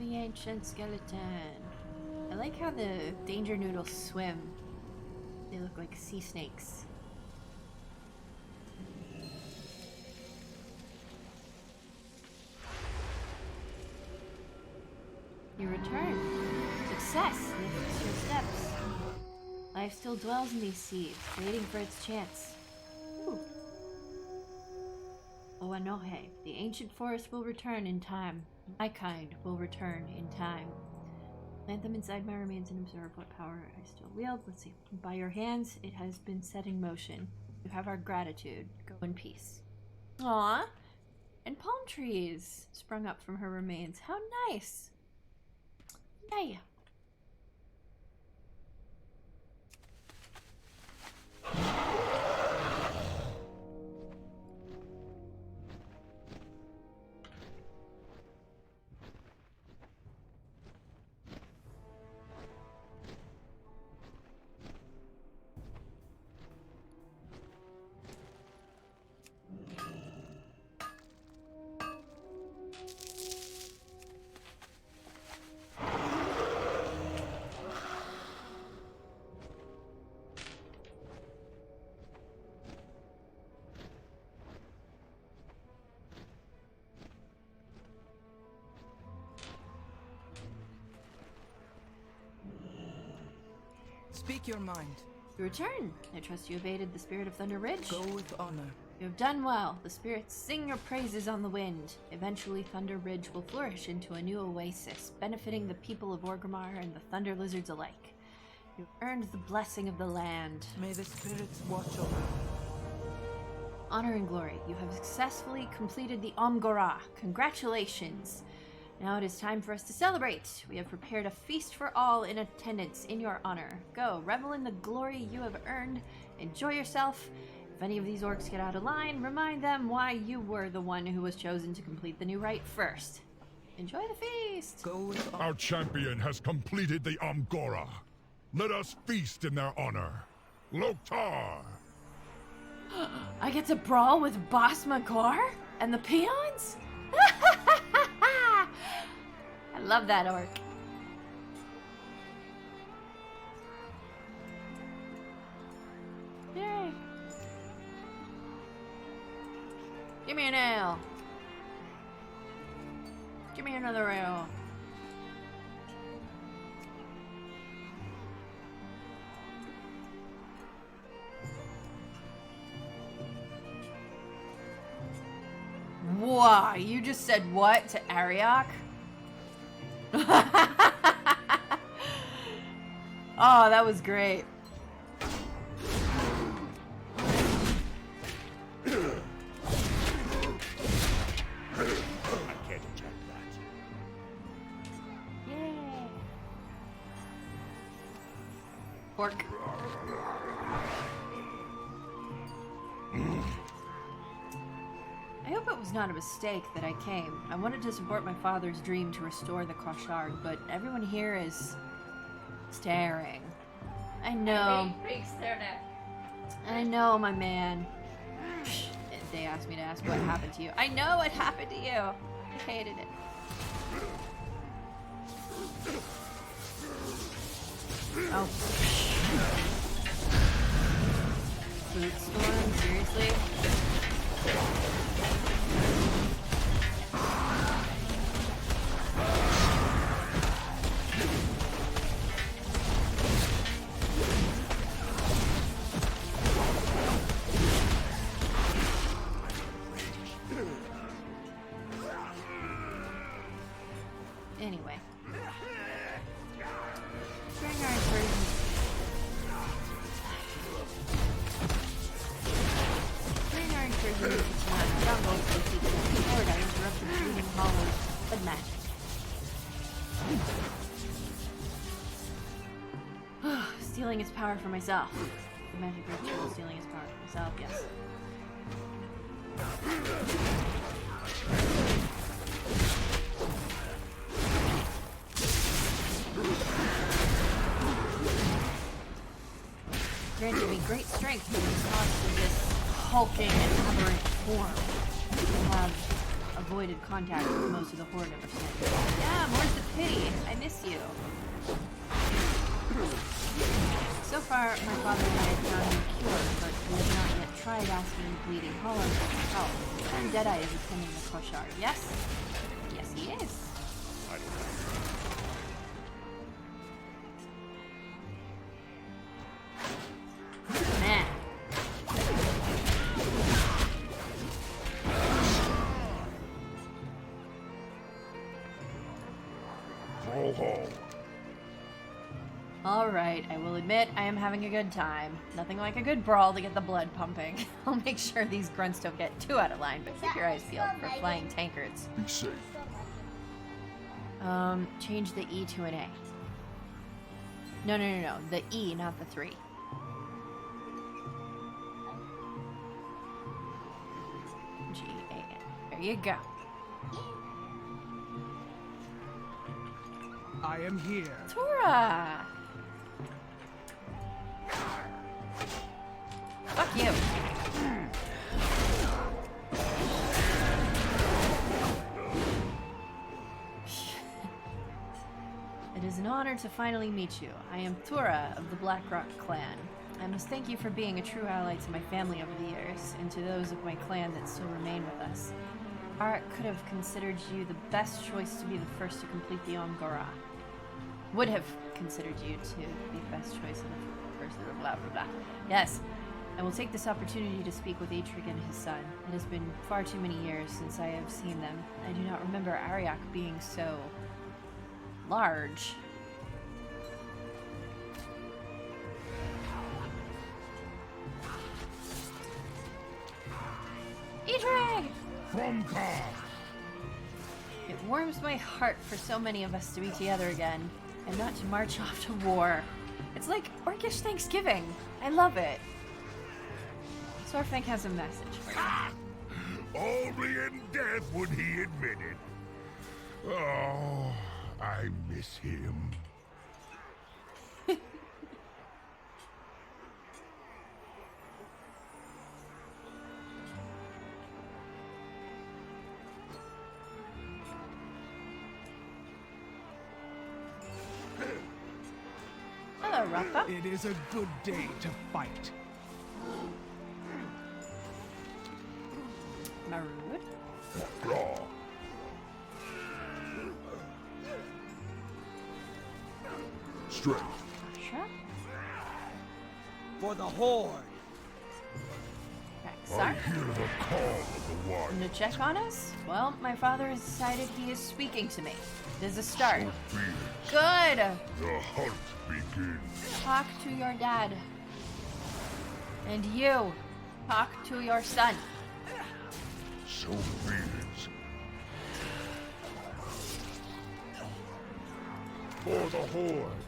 Ancient skeleton. I like how the danger noodles swim. They look like sea snakes. You return. Success lifts your steps. Life still dwells in these seas, waiting for its chance. Ooh. Oanohe. The ancient forest will return in time. My kind will return in time. Plant them inside my remains and observe what power I still wield. Let's see. By your hands, it has been set in motion. You have our gratitude. Go in peace. Aww. And palm trees sprung up from her remains. How nice. Yay. Speak your mind. You return. I trust you evaded the spirit of Thunder Ridge. Go with honor. You have done well. The spirits sing your praises on the wind. Eventually, Thunder Ridge will flourish into a new oasis, benefiting the people of Orgrimmar and the Thunder Lizards alike. You've earned the blessing of the land. May the spirits watch over. Honor and glory. You have successfully completed the Omgora. Congratulations. Now it is time for us to celebrate. We have prepared a feast for all in attendance in your honor. Go, revel in the glory you have earned. Enjoy yourself. If any of these orcs get out of line, remind them why you were the one who was chosen to complete the new rite first. Enjoy the feast. Go with honor. Our champion has completed the Omgora. Let us feast in their honor. Loktar! I get to brawl with Boss Makar and the peons? I love that orc. Yay. Give me an ale. Give me another ale. Wow, you just said what to Ariok? Oh, that was great. Yay. Pork. I hope it was not a mistake that I came. I wanted to support my father's dream to restore the kosh'harg, but everyone here is staring. I know. Big stare neck. I know, my man. They asked me to ask what happened to you. I know what happened to you. I hated it. Oh. Boot storm? Seriously? Anyway. During our incursion... During our incursion into the jungle to defeat the Lord, I interrupted the Bleeding Hollow's blood magic. Stealing its power for myself. The magic ritual stealing its power for myself, yes. Granted me great strength in response to this hulking and aberrant form. I have avoided contact with most of the horde ever since. Yeah, more's the pity. I miss you. So far, my father and I have found a cure, but we have not yet tried asking the Bleeding Hollow for help. And Deadeye is attending the kosh'harg, yes? Yes, he is. Man. Alright, I will admit I am having a good time. Nothing like a good brawl to get the blood pumping. I'll make sure these grunts don't get too out of line, but keep your eyes peeled for flying tankards. Be safe. Change the E to an A. No. The E, not the 3. you go. I am here. Tora! Fuck you. It is an honor to finally meet you. I am Tora of the Blackrock clan. I must thank you for being a true ally to my family over the years, and to those of my clan that still remain with us. Arak could have considered you the best choice to be the first to complete the Omgara. Would have considered you to be the best choice of the first, blah blah blah. Yes, I will take this opportunity to speak with Atric and his son. It has been far too many years since I have seen them. I do not remember Aryak being so large. Atric! From Car. It warms my heart for so many of us to be together again, and not to march off to war. It's like Orcish Thanksgiving. I love it. Sorfang has a message for you. Only in death would he admit it. Oh, I miss him. Hello, Rappa. It is a good day to fight. Marud. Raw. Strength. Sure. For the Horde. I Rexar. hear the call of the one. To check on us? Well, my father has decided he is speaking to me. It is a start. So be it. Good. The hunt begins. Talk to your dad. And you, talk to your son. So be it. For the Horde.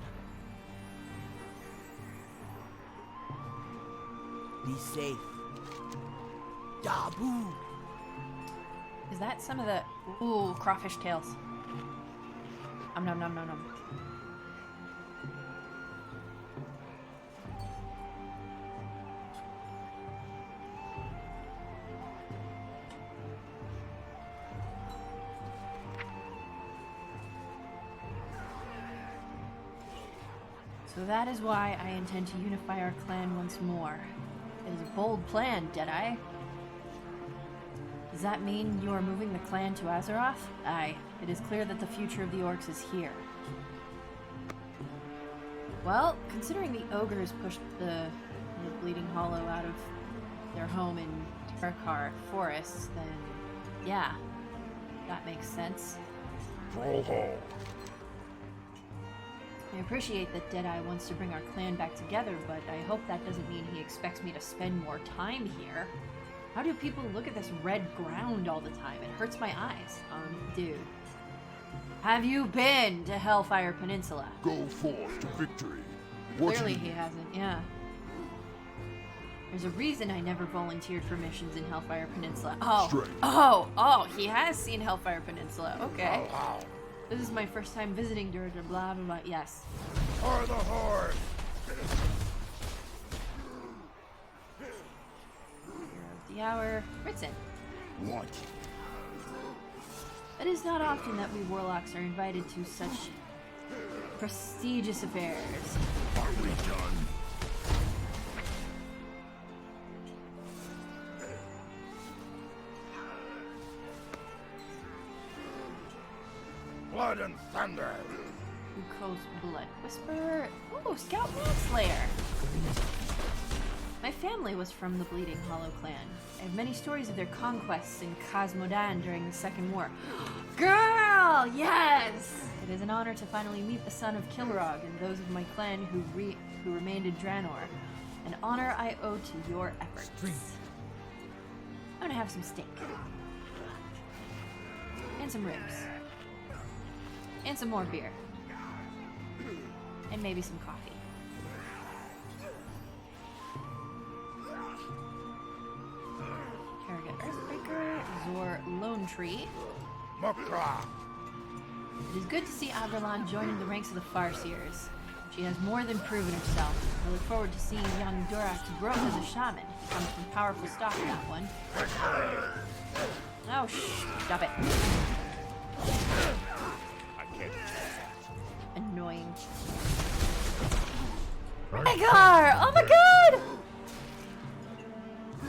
Be safe. Dabu. Is that some of the... Ooh, crawfish tails. Nom nom nom nom. So that is why I intend to unify our clan once more. It is a bold plan, Deadeye. Does that mean you are moving the clan to Azeroth? Aye. It is clear that the future of the orcs is here. Well, considering the ogres pushed the Bleeding Hollow out of their home in Terrakar forests, then yeah, that makes sense. Troll Hall. I appreciate that Deadeye wants to bring our clan back together, but I hope that doesn't mean he expects me to spend more time here. How do people look at this red ground all the time? It hurts my eyes. Dude. Have you been to Hellfire Peninsula? Go forth to victory. What Clearly you he hasn't, yeah. There's a reason I never volunteered for missions in Hellfire Peninsula. Oh, Straight. oh, he has seen Hellfire Peninsula. Okay. Ow. This is my first time visiting Durga, blah, blah, blah. Yes. For the Horde. Hero of the Hour. Ritson. What? It is not often that we warlocks are invited to such prestigious affairs. Are we done? Blood and thunder. Ukos Blood Whisperer. Ooh, Scout Manslayer. My family was from the Bleeding Hollow clan. I have many stories of their conquests in Cosmodan during the Second War. Girl! Yes! It is an honor to finally meet the son of Kilrog and those of my clan who remained in Draenor. An honor I owe to your efforts. Strength. I'm gonna have some steak. And some ribs. And some more beer. And maybe some coffee. Harrogate Earthbreaker, or Lone Tree. Mokra. It is good to see Averlan joining the ranks of the Farseers. She has more than proven herself. I look forward to seeing young Durak grow as a shaman. He comes from powerful stock, that one. Oh, stop it. I can't do that. Annoying. Rhaegar! Oh my god!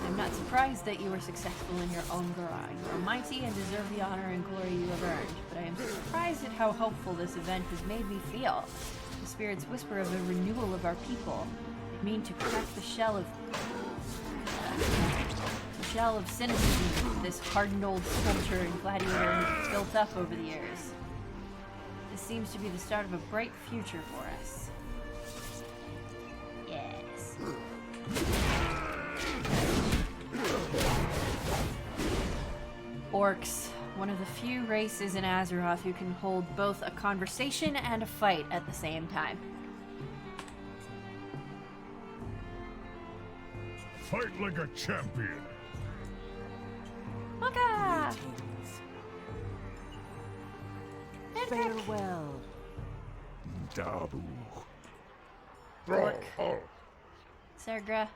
I'm not surprised that you were successful in your own Gora. You are mighty and deserve the honor and glory you have earned, but I am surprised at how hopeful this event has made me feel. The spirits whisper of a renewal of our people. They mean to crack the shell of cynicism this hardened old soldier and gladiator has built up over the years. This seems to be the start of a bright future for us. Yes. Orcs, one of the few races in Azeroth who can hold both a conversation and a fight at the same time. Fight like a champion. Maka! Farewell. Dabu. Orc. Sergra.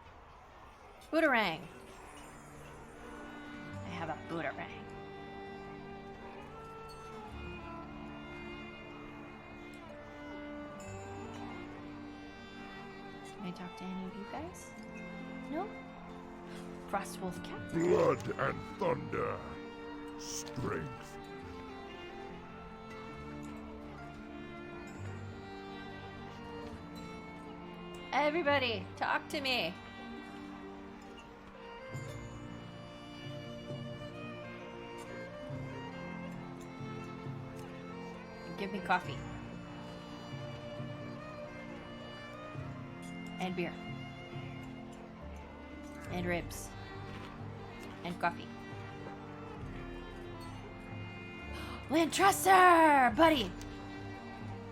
Bootarang. I have a Bootarang. Can I talk to any of you guys? No? Frostwolf Cat? Blood and thunder. Strength. Everybody, talk to me. Give me coffee. And beer. And ribs. And coffee. Lantrusser! Buddy!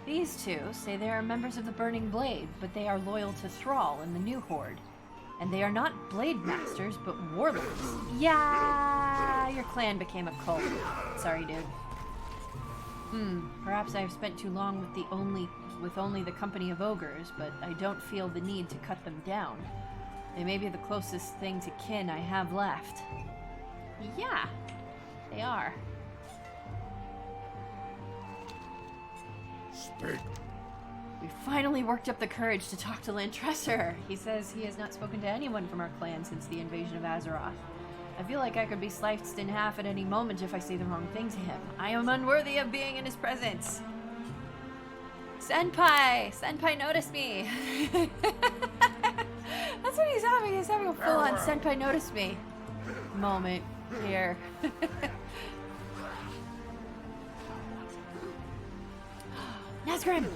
These two say they are members of the Burning Blade, but they are loyal to Thrall and the New Horde. And they are not Blade Masters, but Warlords. Yeah! Your clan became a cult. Sorry, dude. Perhaps I have spent too long with only the company of ogres, but I don't feel the need to cut them down. They may be the closest thing to kin I have left. Yeah, they are. Speak. We finally worked up the courage to talk to Lantrusser. He says he has not spoken to anyone from our clan since the invasion of Azeroth. I feel like I could be sliced in half at any moment if I say the wrong thing to him. I am unworthy of being in his presence. Senpai! Senpai noticed me! That's what he's having. He's having a full-on Senpai noticed me moment here. Nazgrim!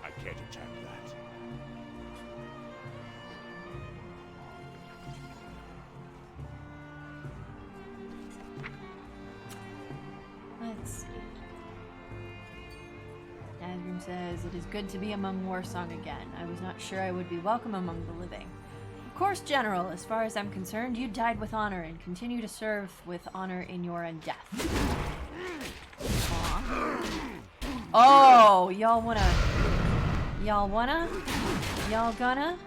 I can't attack that. Let's see. Nazgrim says, it is good to be among Warsong again. I was not sure I would be welcome among the living. Of course, General, as far as I'm concerned, you died with honor and continue to serve with honor in your own death. Oh, y'all wanna? Y'all wanna? Y'all gonna?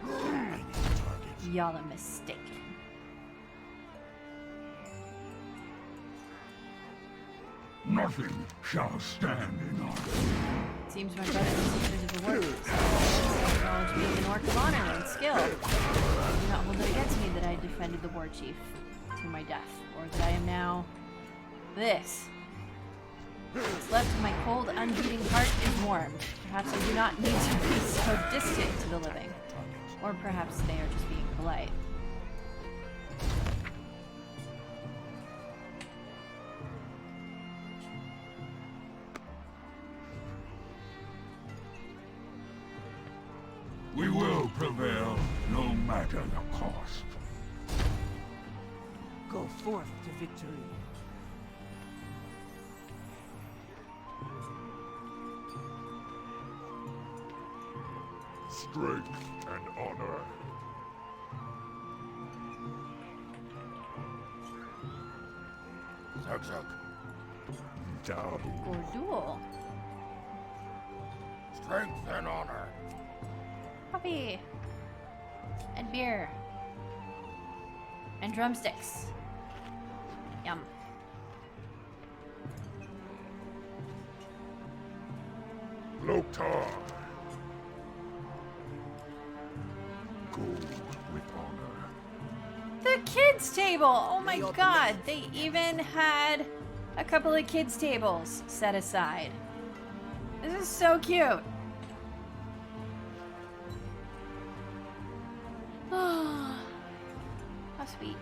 Y'all are mistaken. Nothing shall stand in our Seems my brothers and sisters of the Warchiefs acknowledge me as an orc of honor and skill. They do not hold it against me that I defended the war chief to my death, or that I am now this. What's left of my cold, unbeating heart is warmed. Perhaps I do not need to be so distant to the living. Or perhaps they are just being polite. We will prevail, no matter the cost. Go forth to victory. strength and honor. Zug zug. Down. Gordual. Strength and honor. Coffee. And beer. And drumsticks. Yum. Loktar. Go with honor. The kids' table! Oh my god, they even had a couple of kids' tables set aside. This is so cute. Oh, how sweet.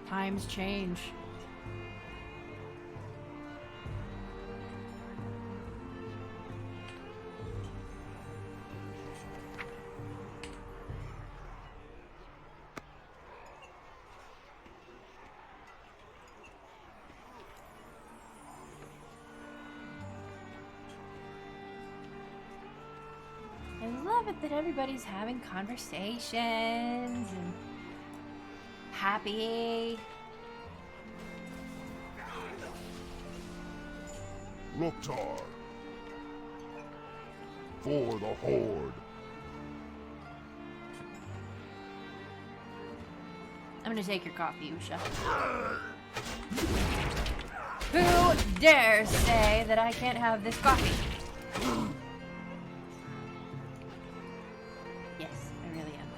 Times change. I love it that everybody's having conversations and happy. Loktar. For the Horde. I'm gonna take your coffee, Usha. Who dares say that I can't have this coffee? Yes, I really am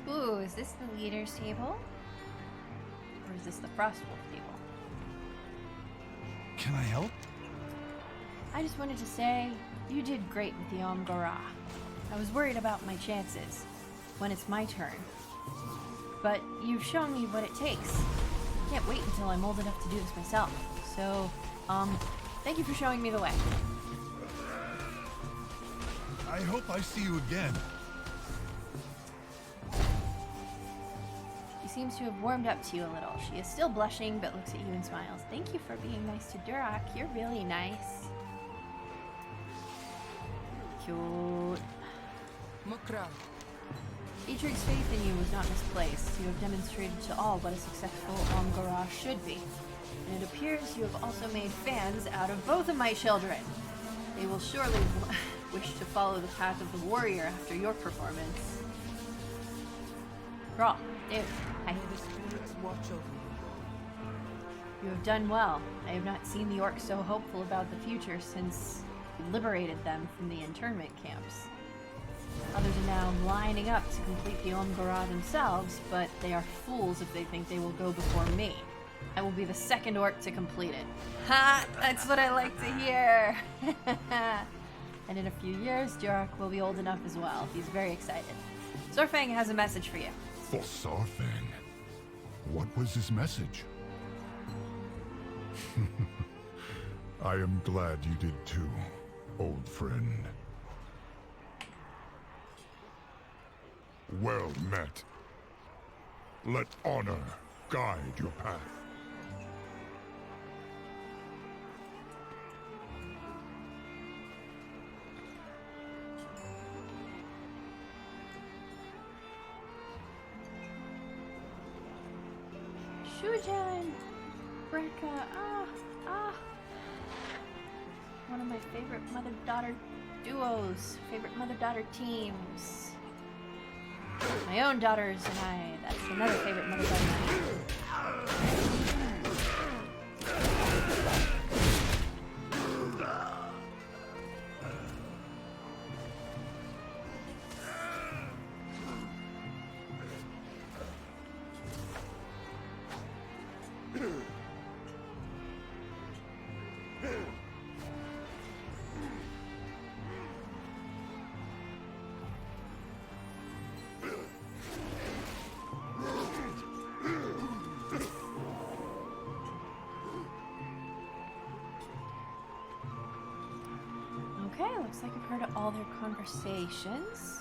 tough. Ooh, is this the leader's table? Or is this the Frostwolf table? Can I help? I just wanted to say, you did great with the Omgara. I was worried about my chances when it's my turn. But you've shown me what it takes. I can't wait until I'm old enough to do this myself. So, thank you for showing me the way. I hope I see you again. She seems to have warmed up to you a little. She is still blushing, but looks at you and smiles. Thank you for being nice to Durak. You're really nice. Cute. Mukra. Dietrich's faith in you was not misplaced. You have demonstrated to all what a successful Omgara should be. And it appears you have also made fans out of both of my children. They will surely wish to follow the path of the warrior after your performance. Raw, dude, hi. May the spirits watch over you. You have done well. I have not seen the orcs so hopeful about the future since you liberated them from the internment camps. Others are now lining up to complete the Omgara themselves, but they are fools if they think they will go before me. I will be the second orc to complete it. Ha! That's what I like to hear! And in a few years, Durak will be old enough as well. He's very excited. Zorfang has a message for you. For Sarfang. What was his message? I am glad you did too, old friend. Well met. Let honor guide your path. Shujan! Brekka, one of my favorite mother-daughter duos, favorite mother-daughter teams. My own daughters and I, that's another favorite mother-daughter team. Okay, looks like I've heard all their conversations.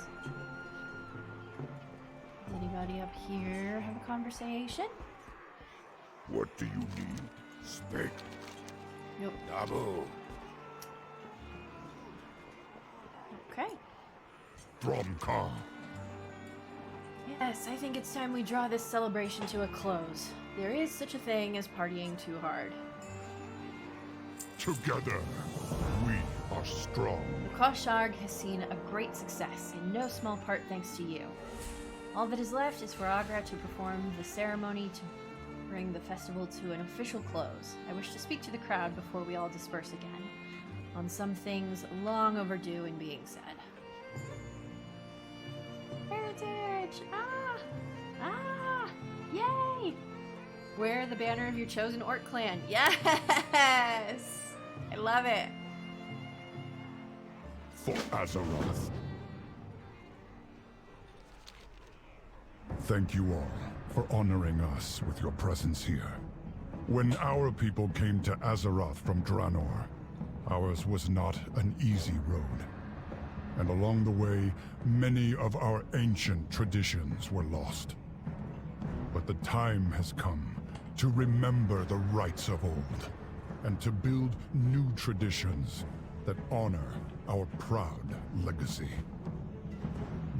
Does anybody up here have a conversation? What do you need? Speak. Nope. Nabu. Okay. Dromkar. Yes, I think it's time we draw this celebration to a close. There is such a thing as partying too hard. Together, we are strong. The kosh'harg has seen a great success, in no small part thanks to you. All that is left is for Agra to perform the ceremony to bring the festival to an official close. I wish to speak to the crowd before we all disperse again, on some things long overdue in being said. Heritage! Ah! Ah! Yay! Wear the banner of your chosen orc clan. Yes! I love it. For Azeroth. Thank you all for honoring us with your presence here. When our people came to Azeroth from Draenor, ours was not an easy road. And along the way, many of our ancient traditions were lost. But the time has come to remember the rites of old, and to build new traditions that honor our proud legacy.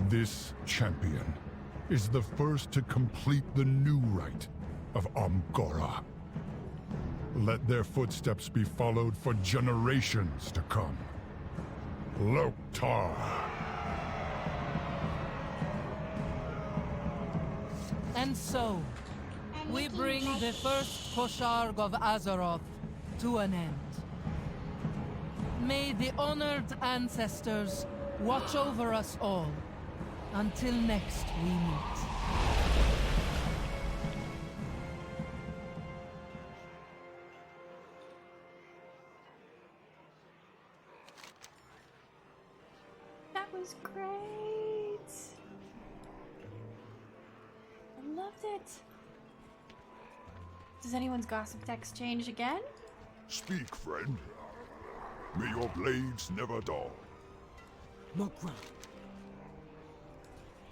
This champion is the first to complete the new rite of Amgora. Let their footsteps be followed for generations to come. Loktar. And so, we bring the first kosh'harg of Azeroth to an end. May the honored ancestors watch over us all until next we meet. That was great. I loved it. Does anyone's gossip text change again? Speak, friend. May your blades never dull. Mokra.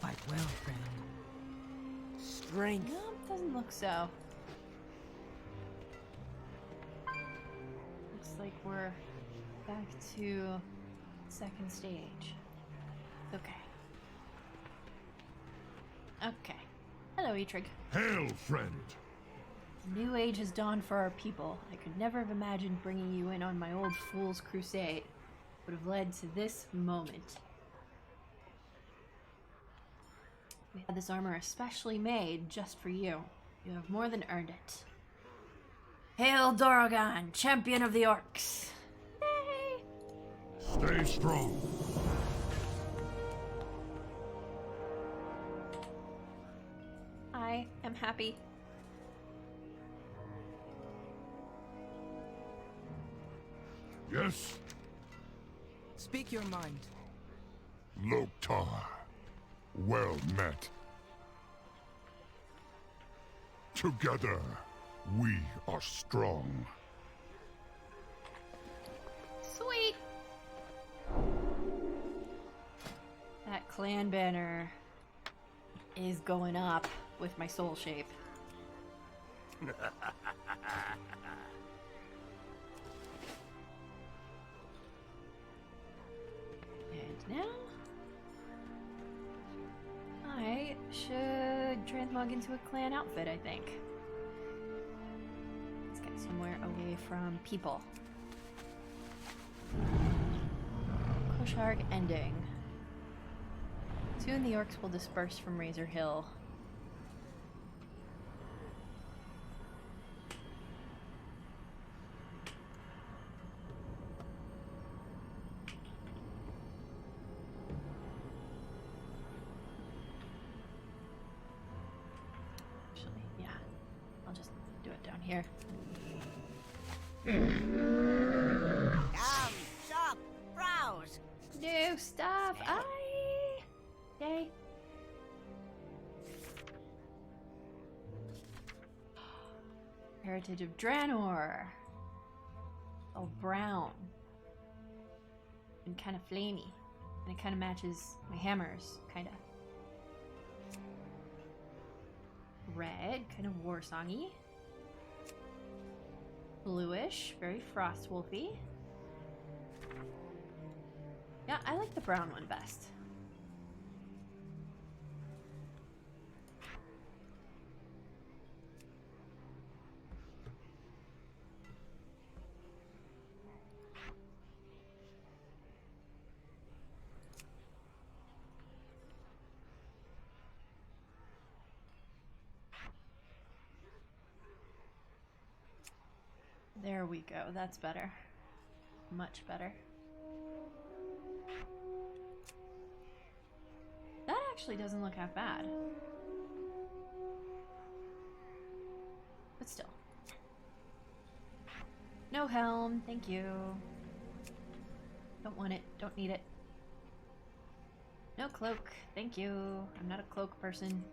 Fight well, friend. Strength. No, doesn't look so. Looks like we're back to second stage. Okay. Okay. Hello, Eitrig. Hail, friend. A new age has dawned for our people. I could never have imagined bringing you in on my old fool's crusade. Would have led to this moment. We had this armor especially made just for you. You have more than earned it. Hail Dorogon, champion of the orcs! Yay! Stay strong. I am happy. Yes, Speak your mind. Loktar. Well met. Together, we are strong. Sweet! That clan banner is going up with my soul shape. And now I should transmog into a clan outfit, I think. Let's get somewhere away from people. kosh'harg ending. Soon the orcs will disperse from Razor Hill. Actually, yeah. I'll just do it down here. Come, shop, browse. New stuff! Aye! Yay! Heritage of Draenor. Oh, brown. and kind of flamey. And it kind of matches my hammers, kind of. Red, kind of war-songy. Bluish, very frost wolfy. Yeah, I like the brown one best. There we go. That's better. Much better. That actually doesn't look half bad. But still. No helm. Thank you. Don't want it. Don't need it. No cloak. Thank you. I'm not a cloak person.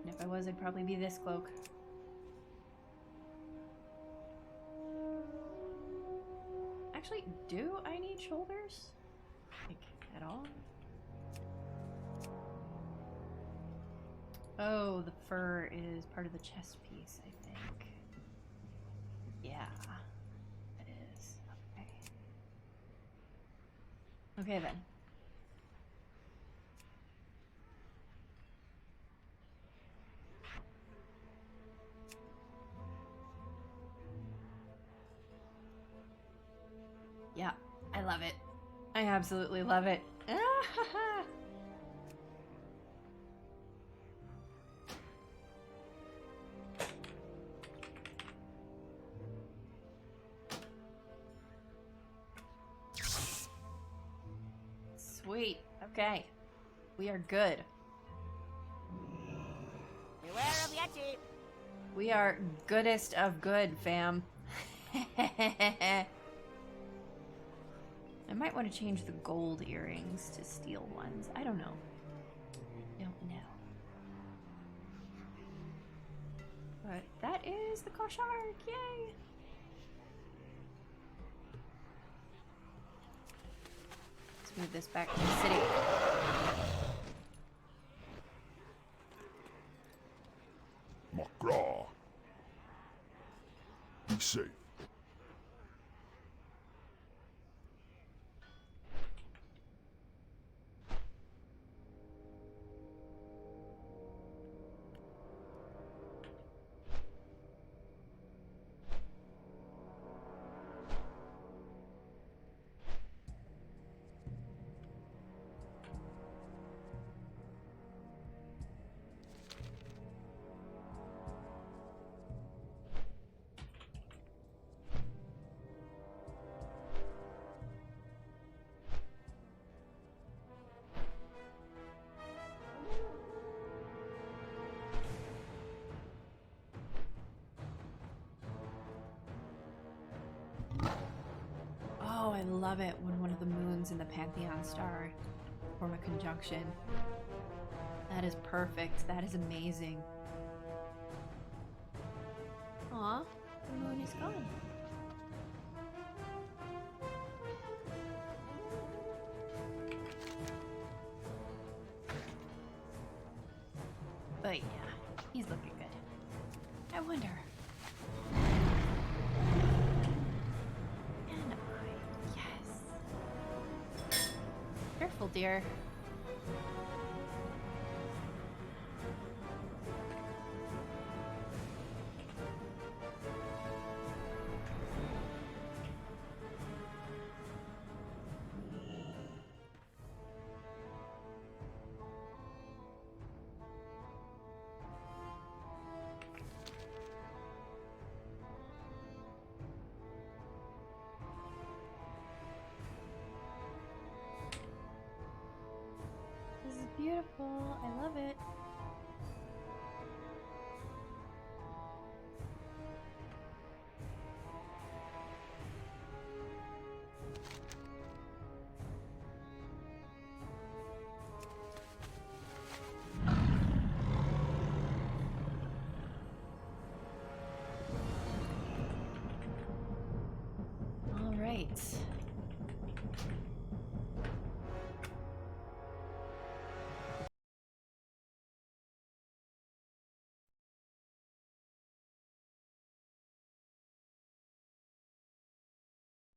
And if I was, I'd probably be this cloak. Actually, do I need shoulders? Like, at all? Oh, the fur is part of the chest piece, I think. Yeah, it is. Okay. Okay, then. Yeah, I love it. I absolutely love it. Sweet. Okay. We are good. Beware of Yeti. We are goodest of good, fam. I might want to change the gold earrings to steel ones. I don't know. Don't know. But that is the kosh'harg. Yay! Let's move this back to the city. Makra. Be safe. Oh, I love it when one of the moons in the Pantheon star form a conjunction. That is perfect. That is amazing. Aw, the moon is gone. But yeah, he's looking good. I wonder. Careful, dear. This is beautiful. I love it.